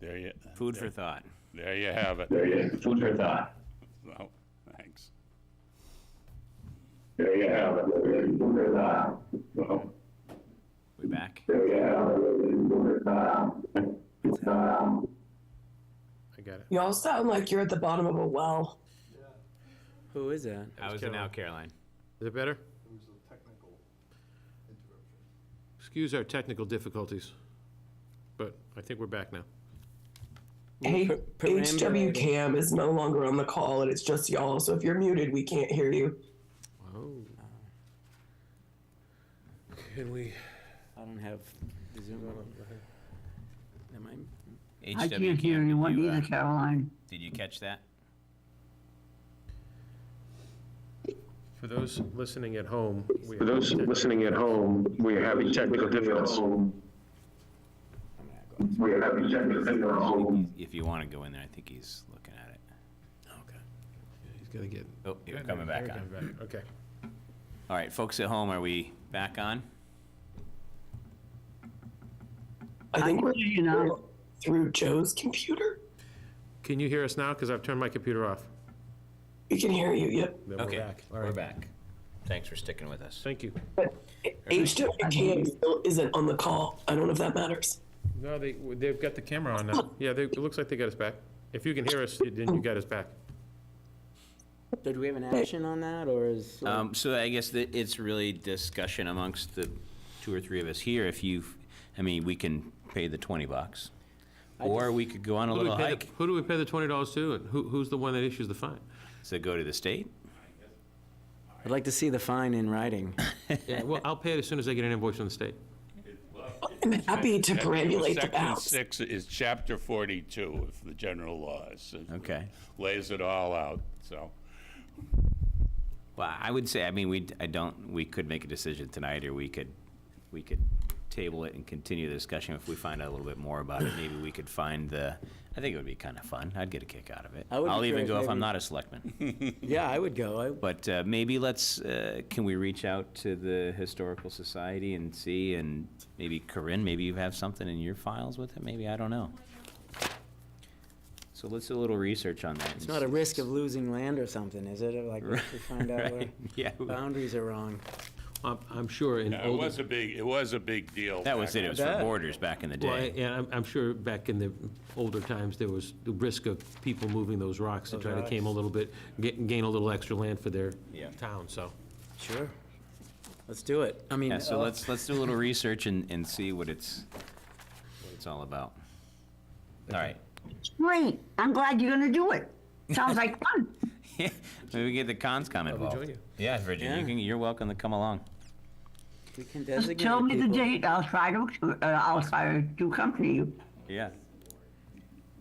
there you.
Food for thought.
There you have it.
Food for thought.
Well, thanks.
There you have it. Food for thought. Well,
We back?
there you have it. Food for thought.
I got it.
Y'all sound like you're at the bottom of a well.
Who is that?
How is it now, Caroline?
Is it better? Excuse our technical difficulties, but I think we're back now.
Hey,
Perambulating.
HW Cam is no longer on the call and it's just y'all. So if you're muted, we can't hear you.
Oh. Can we?
I don't have the Zoom. Am I?
HW
I can't hear
Cam,
anyone
did you,
either, Caroline.
did you catch that?
For those listening at home,
For those listening at home, we are having technical difficulties. We are having technical difficulties.
If you want to go in there, I think he's looking at it.
Okay.
he's gonna get.
Oh, you're coming back
We're
on.
coming back. Okay.
All right, folks at home, are we back on?
I think we're
You know,
through Joe's computer.
Can you hear us now? Because I've turned my computer off.
We can hear you, yep.
Then we're
Okay,
back. All
we're
right.
back. Thanks for sticking with us.
Thank you.
But HW Cam still isn't on the call. I don't know if that matters.
No, they've got the camera on now. Yeah, it looks like they got us back. If you can hear us, then you got us back.
So do we have an action on that, or is?
So I guess that it's really discussion amongst the two or three of us here. If you've, I mean, we can pay the $20, or we could go on a
Who do we
little
pay
hike.
who do we pay the $20 to, and who's the one that issues the fine?
So go to the state?
I'd like to see the fine in writing.
Yeah, well, I'll pay it as soon as I get an invoice from the state.
I'm happy to perambulate the
Section
bounds.
6 is chapter 42 of the general laws. It
Okay.
lays it all out, so.
Well, I would say, I mean, we could make a decision tonight, or we could table it and continue the discussion. If we find out a little bit more about it, maybe we could find I think it would be kind of fun. I'd get a kick out of it.
I would be
I'll even
curious,
go if I'm
maybe.
not a selectman.
Yeah, I would go.
But maybe can we reach out to the Historical Society and see, and maybe Corinne, maybe you have something in your files with it, maybe, I don't know. So let's do a little research on that.
It's not a risk of losing land or something, is it? Or like, we find out where
Yeah,
boundaries are wrong.
I'm sure in
Yeah,
older.
it was a big deal.
that was
back
it, it was
That-
for borders back in the
Well,
day.
and I'm sure back in the older times, there was the risk of people moving those rocks to
Those
try to
rocks.
gain a little bit, gain a little extra land for their
Yeah.
town, so.
Sure. Let's do it. I mean,
Yeah, so let's do a little research and see what it's all about. All right.
great. I'm glad you're gonna do it. Sounds like fun.
Maybe we get the conscom involved.
join you.
Yeah, Virginia,
Yeah.
you're welcome to come along.
we can
Just
designate
tell me the
people.
date. I'll try to come to you.
Yeah.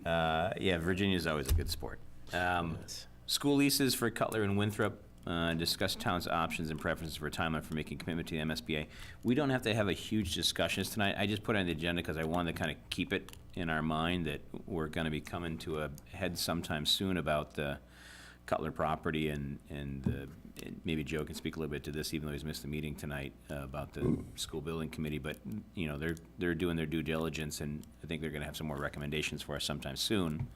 Yeah, Virginia's always a good sport. School leases for Cutler and Winthrop, discuss town's options and preferences for timeline for making commitment to the MSBA. We don't have to have a huge discussions tonight. I just put it on the agenda because I wanted to kind of keep it in our mind that we're gonna be coming to a head sometime soon about the Cutler property, and maybe Joe can speak a little bit to this, even though he's missed the meeting tonight, about the school building committee, but, you know, they're doing their due diligence, and I think they're gonna have some more recommendations for us sometime soon,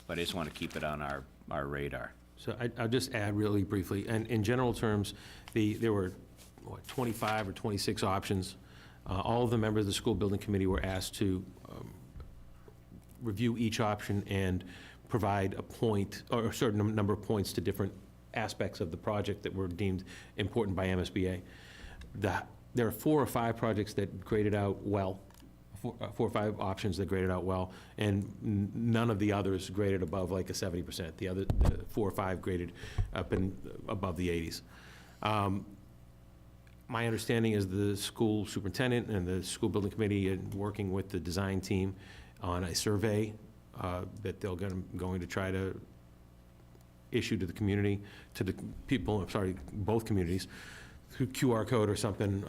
but I just wanna keep it on our radar.
So I'll just add really briefly, and in general terms, there were, 25 or 26 options. All of the members of the school building committee were asked to review each option and provide a point, or a certain number of points to different aspects of the project that were deemed important by MSBA. There are 4 or 5 projects that graded out well, 4 or 5 options that graded out well, and none of the others graded above like a 70%. The 4 or 5 graded up and above the 80s. My understanding is the school superintendent and the school building committee are working with the design team on a survey that they're going to try to issue to the community, to the people, both communities,
through QR code or something,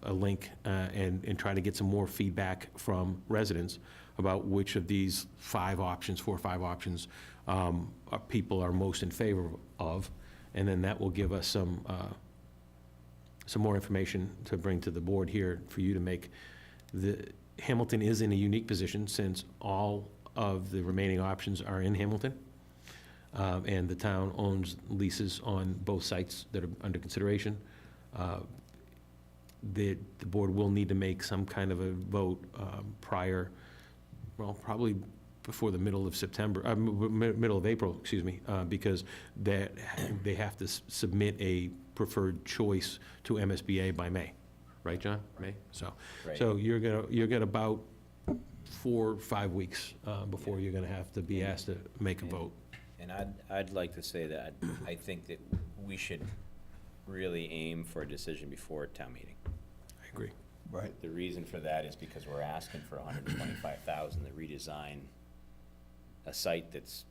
a link, and try to get some more feedback from residents about which of these 4 or 5 options people are most in favor of. And then that will give us some more information to bring to the board here for you to make. Hamilton is in a unique position since all of the remaining options are in Hamilton. And the town owns leases on both sites that are under consideration. The board will need to make some kind of a vote prior, well, probably before the middle of September, middle of April, excuse me, because they have to submit a preferred choice to MSBA by May, right, John? May? So you're gonna about 4 or 5 weeks before you're gonna have to be asked to make a vote.
And I'd like to say that I think that we should really aim for a decision before town meeting.
I agree.
Right.
The reason for that is because we're asking for $125,000 to redesign a site that's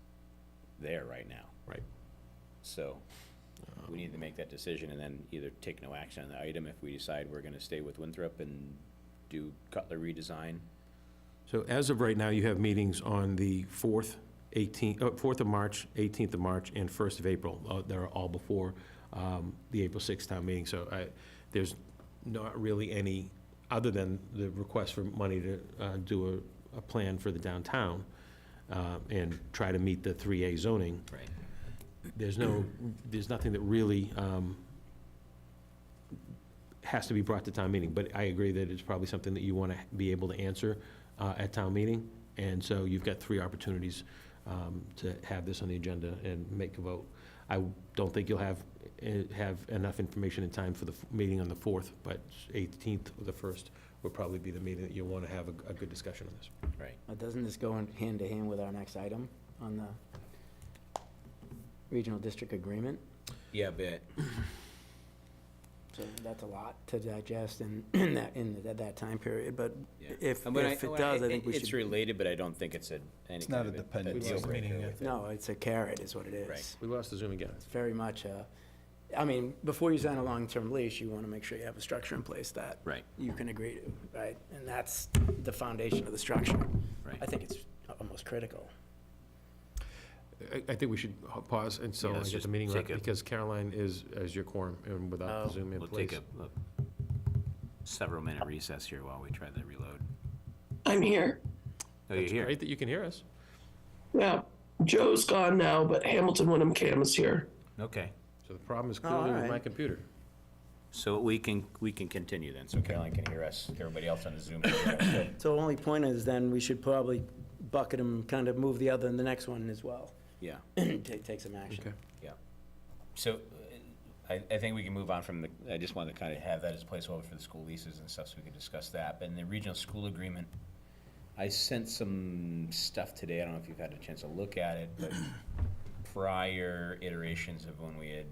there right now.
Right.
So we need to make that decision and then either take no action on the item if we decide we're gonna stay with Winthrop and do Cutler redesign.
So as of right now, you have meetings on the 4th of March, 18th of March, and 1st of April. They're all before the April 6th town meeting. So there's not really any, other than the request for money to do a plan for the downtown and try to meet the 3A zoning.
Right.
There's nothing that really has to be brought to town meeting. But I agree that it's probably something that you want to be able to answer at town meeting. And so you've got 3 opportunities to have this on the agenda and make a vote. I don't think you'll have enough information in time for the meeting on the 4th, but 18th or the 1st would probably be the meeting that you'll want to have a good discussion on this.
Right.
Doesn't this go hand to hand with our next item on the regional district agreement?
Yeah, but
So that's a lot to digest in that time period, but if
But
it does, I think we should.
It's related, but I don't think it's any
It's
kind
not
of
a dependent
deal
deal.
breaker with it.
No, it's a carrot is what it is.
Right.
We lost the Zoom again.
It's very much I mean, before you sign a long-term lease, you want to make sure you have a structure in place that
Right.
you can agree to, right? And that's the foundation of the structure.
Right.
I think it's almost critical.
I think we should pause until
Yeah,
I
let's
get
just
the meeting
take
rep,
a-
because Caroline is your quorum, and without the Zoom in
We'll
place.
take a several-minute recess here while we try to reload.
I'm here.
Oh, you're
It's
here?
great that you can hear us.
Yeah, Joe's gone now, but Hamilton Wyndham Cam is here.
Okay.
So the problem is clearly with my
alright.
computer.
So we can continue then, so Caroline can hear us, everybody else on the Zoom can hear us.
So only point is then we should probably bucket them, kind of move the other in the next one as well.
Yeah,
Take some action.
Okay.
yeah. So I think we can move on from I just wanted to kind of have that as a placeholder for the school leases and stuff so we can discuss that. But in the regional school agreement, I sent some stuff today, I don't know if you've had a chance to look at it, but prior iterations of when we had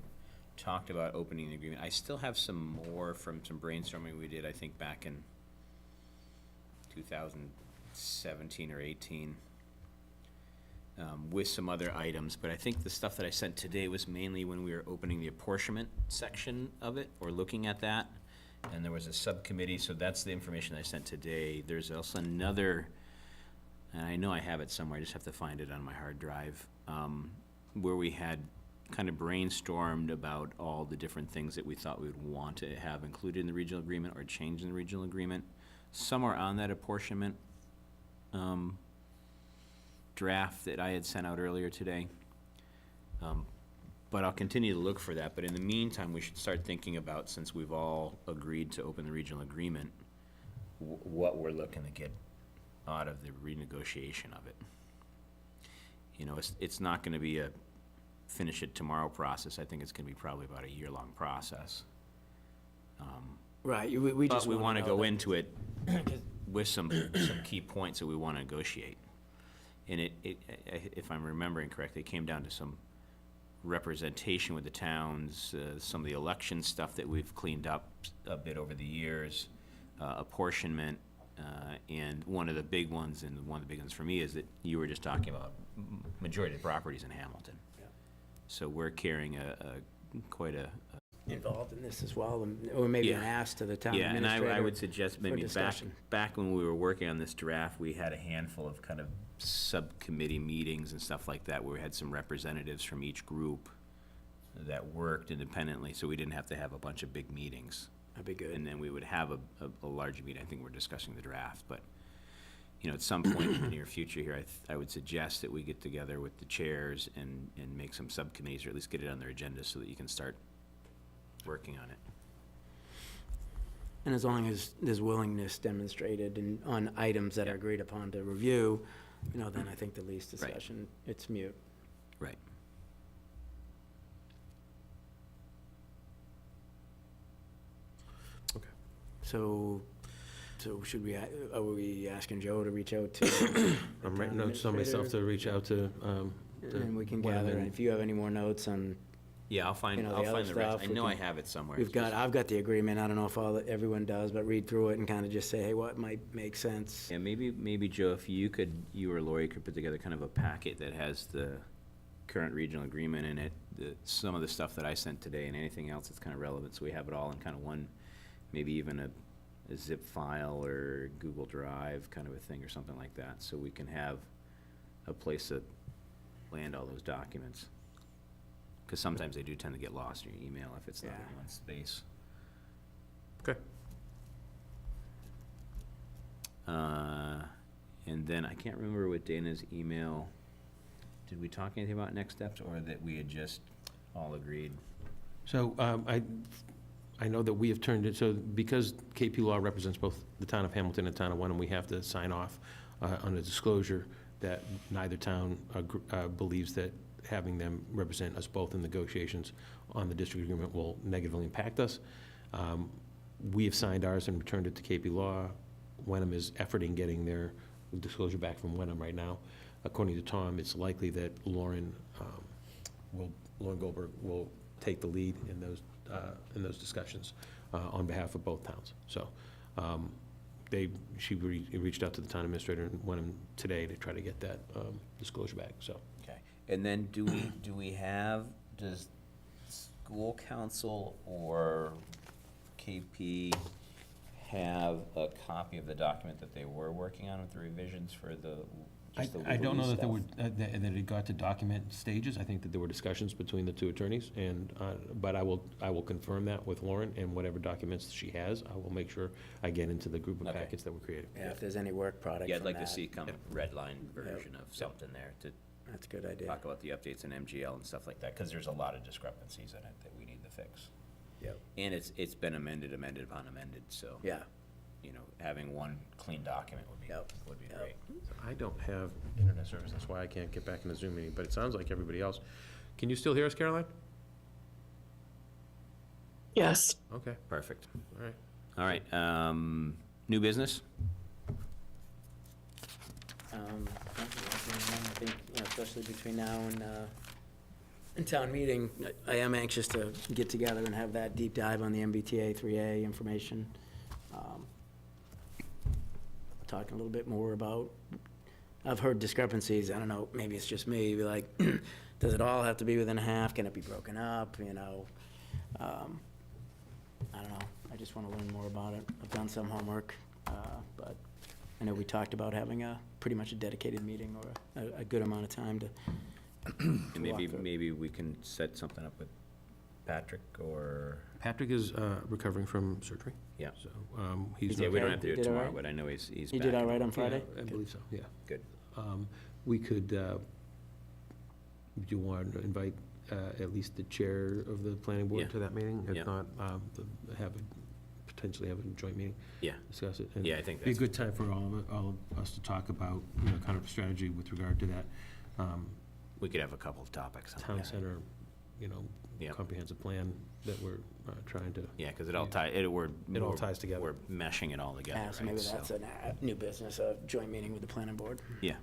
talked about opening the agreement, I still have some more from some brainstorming we did, I think back in 2017 or 18. With some other items, but I think the stuff that I sent today was mainly when we were opening the apportionment section of it, or looking at that. And there was a subcommittee, so that's the information I sent today. There's also another, and I know I have it somewhere, I just have to find it on my hard drive, where we had kind of brainstormed about all the different things that we thought we would want to have included in the regional agreement or change in the regional agreement. Some are on that apportionment draft that I had sent out earlier today. But I'll continue to look for that. But in the meantime, we should start thinking about, since we've all agreed to open the regional agreement, what we're looking to get out of the renegotiation of it. You know, it's not gonna be a finish it tomorrow process. I think it's gonna be probably about a year-long process.
Right, we
But
just
we wanna
know
go
that-
into it with some key points that we wanna negotiate. And if I'm remembering correctly, it came down to some representation with the towns, some of the election stuff that we've cleaned up a bit over the years, apportionment, and one of the big ones, and one of the big ones for me, is that you were just talking about majority of the properties in Hamilton. So we're carrying quite a
involved in this as well, or maybe an
Yeah.
ask to the town
Yeah, and
administrator.
I would suggest maybe
discussion.
back when we were working on this draft, we had a handful of kind of subcommittee meetings and stuff like that, where we had some representatives from each group that worked independently, so we didn't have to have a bunch of big meetings.
That'd be good.
And then we would have a larger meeting. I think we're discussing the draft, but, you know, at some point in the near future here, I would suggest that we get together with the chairs and make some subcommittees, or at least get it on their agenda so that you can start working on it.
And as long as there's willingness demonstrated and on items that are agreed upon to review, you know, then I think the least
Right.
discussion, it's mute.
Right.
So should we, are we asking Joe to reach out to?
I'm writing notes on myself to reach out to.
And we can
Wenham
gather,
and-
if you have any more notes on,
Yeah, I'll find,
You know, the
I'll
other
find the rest.
stuff
I
we
know I
can-
have it somewhere.
we've got, I've got the agreement, I don't know if everyone does, but read through it and kind of just say, hey, what might make sense?
Yeah, maybe Joe, if you or Lori could put together kind of a packet that has the current regional agreement in it, some of the stuff that I sent today and anything else that's kind of relevant, so we have it all in kind of one, maybe even a zip file or Google Drive kind of a thing or something like that, so we can have a place to land all those documents. Because sometimes they do tend to get lost in your email if it's not
Yeah.
in one space.
Okay.
And then I can't remember what Dana's email, did we talk anything about next steps, or that we had just all agreed?
So I know that we have turned it, so because KP Law represents both the town of Hamilton and the town of Wenham, we have to sign off on a disclosure that neither town believes that having them represent us both in negotiations on the district agreement will negatively impact us. We have signed ours and returned it to KP Law. Wenham is efforting getting their disclosure back from Wenham right now. According to Tom, it's likely that Lauren Goldberg will take the lead in those discussions on behalf of both towns. So she reached out to the town administrator in Wenham today to try to get that disclosure back, so.
Okay, and then does school council or KP have a copy of the document that they were working on with the revisions for just the
I don't know that there
legalese
were, that it got to document stages. I think that there were discussions between the two attorneys, and, but I will confirm that with Lauren, and whatever documents she has, I will make sure I get into the group of
Okay.
packets that we're creating.
Yeah, if there's any work product
stuff? Yeah, I'd
from
like to
that,
see kind of red line version of something there to
that's a good idea.
talk about the updates in MGL and stuff like that, because there's a lot of discrepancies in it that we need to fix.
Yep.
And it's been amended upon amended, so.
Yeah.
You know, having one clean document would be
Yep.
great.
I don't have internet service, that's why I can't get back in the Zoom meeting, but it sounds like everybody else. Can you still hear us, Caroline?
Yes.
Okay,
Perfect.
all right.
All right, new business?
I think, you know, especially between now and town meeting, I am anxious to get together and have that deep dive on the MBTA 3A information. Talking a little bit more about, I've heard discrepancies, I don't know, maybe it's just me, be like, does it all have to be within a half? Can it be broken up, you know? I don't know, I just want to learn more about it. I've done some homework, but I know we talked about having pretty much a dedicated meeting or a good amount of time to.
And maybe,
walk through.
maybe we can set something up with Patrick or,
Patrick is recovering from surgery.
Yeah.
So, he's.
yeah, we don't
okay?
have to do
He
it
did all
tomorrow,
right?
but I know he's
You
back.
did all right on Friday?
Yeah, I believe so, yeah.
Good.
We could, do you want to invite at least the chair of the planning
Yeah.
board to that meeting?
Yeah.
If not, potentially have a joint meeting,
Yeah,
discuss it. And
yeah, I think
Be a
that's,
good time for all of us to talk about, you know, kind of strategy with regard to that.
we could have a couple of topics on
Town
that.
center, you know,
Yeah.
comprehensive plan that we're trying to.
Yeah, because it all
ties together.
We're meshing it all together,
Yeah, so maybe
right? So,
that's a new business, a joint meeting with the planning board.
yeah,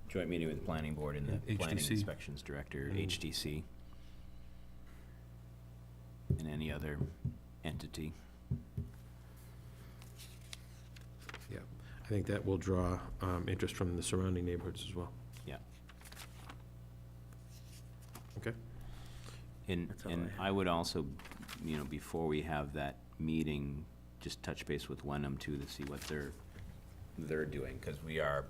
joint meeting with the planning board and the planning
HDC.
inspections director, HDC, and any other entity.
Yeah, I think that will draw interest from the surrounding neighborhoods as well.
Yeah.
Okay?
And,
That's all
and
I
I would also you know, before we have that meeting, just touch base with Wenham too to see what they're doing, because we are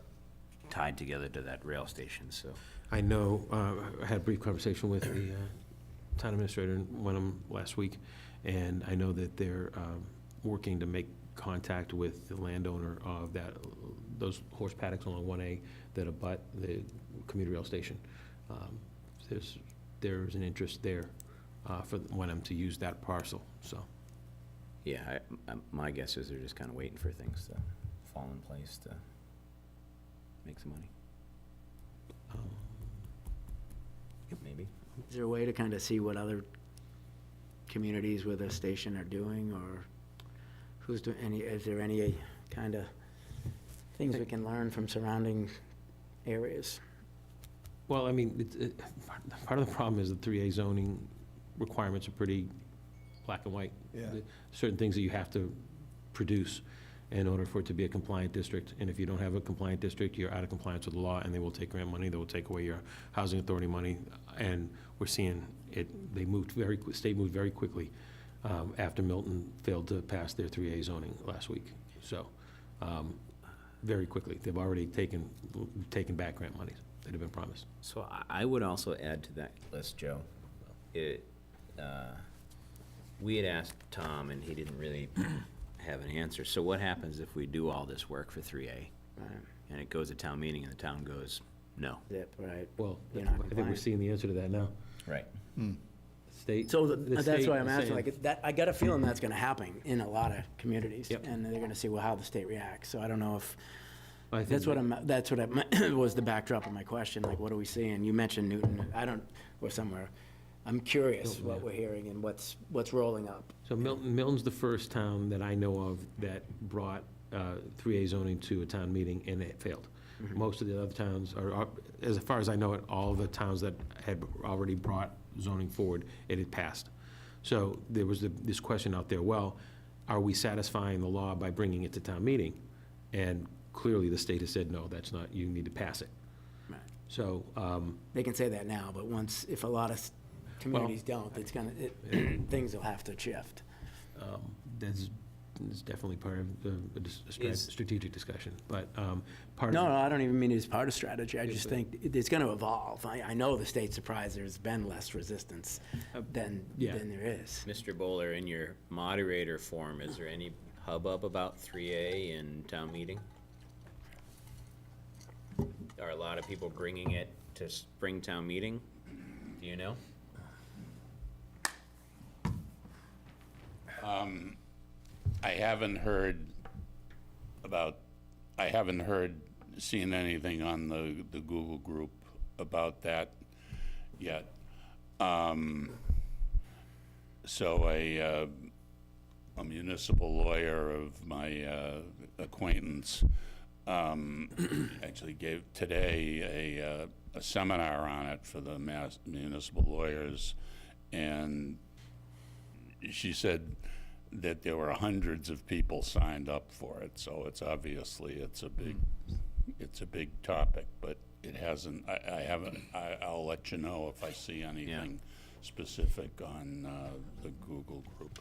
tied together to that rail station, so.
I know, I had a brief conversation with the town administrator in Wenham last week, and I know that they're working to make contact with the landowner of those horse paddocks along 1A that abut the commuter rail station. There's an interest there for Wenham to use that parcel, so.
Yeah, my guess is they're just kind of waiting for things to fall in place to make some money. Maybe.
Is there a way to kind of see what other communities with a station are doing, or who's doing is there any kind of things we can learn from surrounding areas?
Well, I mean, part of the problem is the 3A zoning requirements are pretty black and white.
Yeah.
Certain things that you have to produce in order for it to be a compliant district. And if you don't have a compliant district, you're out of compliance with the law, and they will take grant money, they will take away your housing authority money. And we're seeing it, state moved very quickly after Milton failed to pass their 3A zoning last week. So, very quickly, they've already taken back grant monies that have been promised.
So I would also add to that list, Joe. We had asked Tom, and he didn't really have an answer. So what happens if we do all this work for 3A,
Right.
and it goes to town meeting, and the town goes, no?
Yep, right.
Well,
You're
I
not
think we're
compliant.
seeing the answer to that now.
Right.
State.
So
the
that's
state
why I'm
is
asking,
saying-
like, that, I got a feeling that's gonna happen in a lot of communities.
Yep.
And they're gonna see, well, how the state reacts. So I don't know if,
I think
that's what was the backdrop of my question, like, what are we seeing? You mentioned Newton, or somewhere. I'm curious
Milton,
what
yeah.
we're hearing and what's rolling up.
So Milton's the first town that I know of that brought 3A zoning to a town meeting, and it failed. Most of the other towns are, as far as I know it, all the towns that had already brought zoning forward, it had passed. So there was this question out there, well, are we satisfying the law by bringing it to town meeting? And clearly, the state has said, no, that's not, you need to pass it.
Right.
So,
They can say that now, but if a lot of communities don't, it's gonna, things will have to shift.
that's definitely part of the
Is-
strategic discussion, but part
No,
of.
no, I don't even mean it's part of strategy. I just think it's gonna evolve. I know the state's surprised there's been less resistance than
Yeah.
there is.
Mr. Bowler, in your moderator form, is there any hubbub about 3A in town meeting? Are a lot of people bringing it to spring town meeting? Do you know?
I haven't seen anything on the Google group about that yet. So a municipal lawyer of my acquaintance actually gave today a seminar on it for the municipal lawyers, and she said that there were hundreds of people signed up for it, so it's obviously, it's a big topic, but it hasn't, I'll let you know if I see anything specific on the Google group.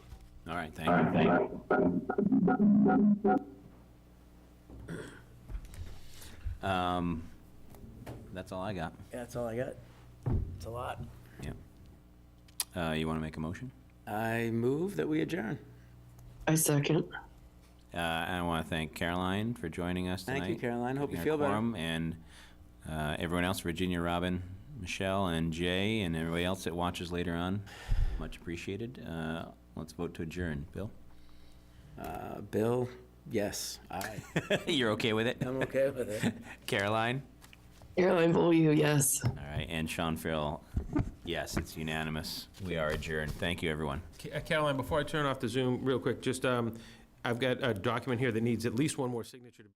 All right, thank you. That's all I got.
That's all I got. It's a lot.
Yeah. You want to make a motion?
I move that we adjourn.
I second.
I want to thank Caroline for joining us tonight.
Thank you, Caroline. Hope you
Keeping
feel
our
better.
quorum, and everyone else, Virginia, Robin, Michelle, and Jay, and everybody else that watches later on. Much appreciated. Let's vote to adjourn. Bill?
Bill, yes, aye.
You're okay with it?
I'm okay with it.
Caroline?
Caroline Beaulieu, yes.
All right, and Sean Farrell, yes, it's unanimous. We are adjourned. Thank you, everyone.
Caroline, before I turn off the Zoom, real quick, just, I've got a document here that needs at least one more signature.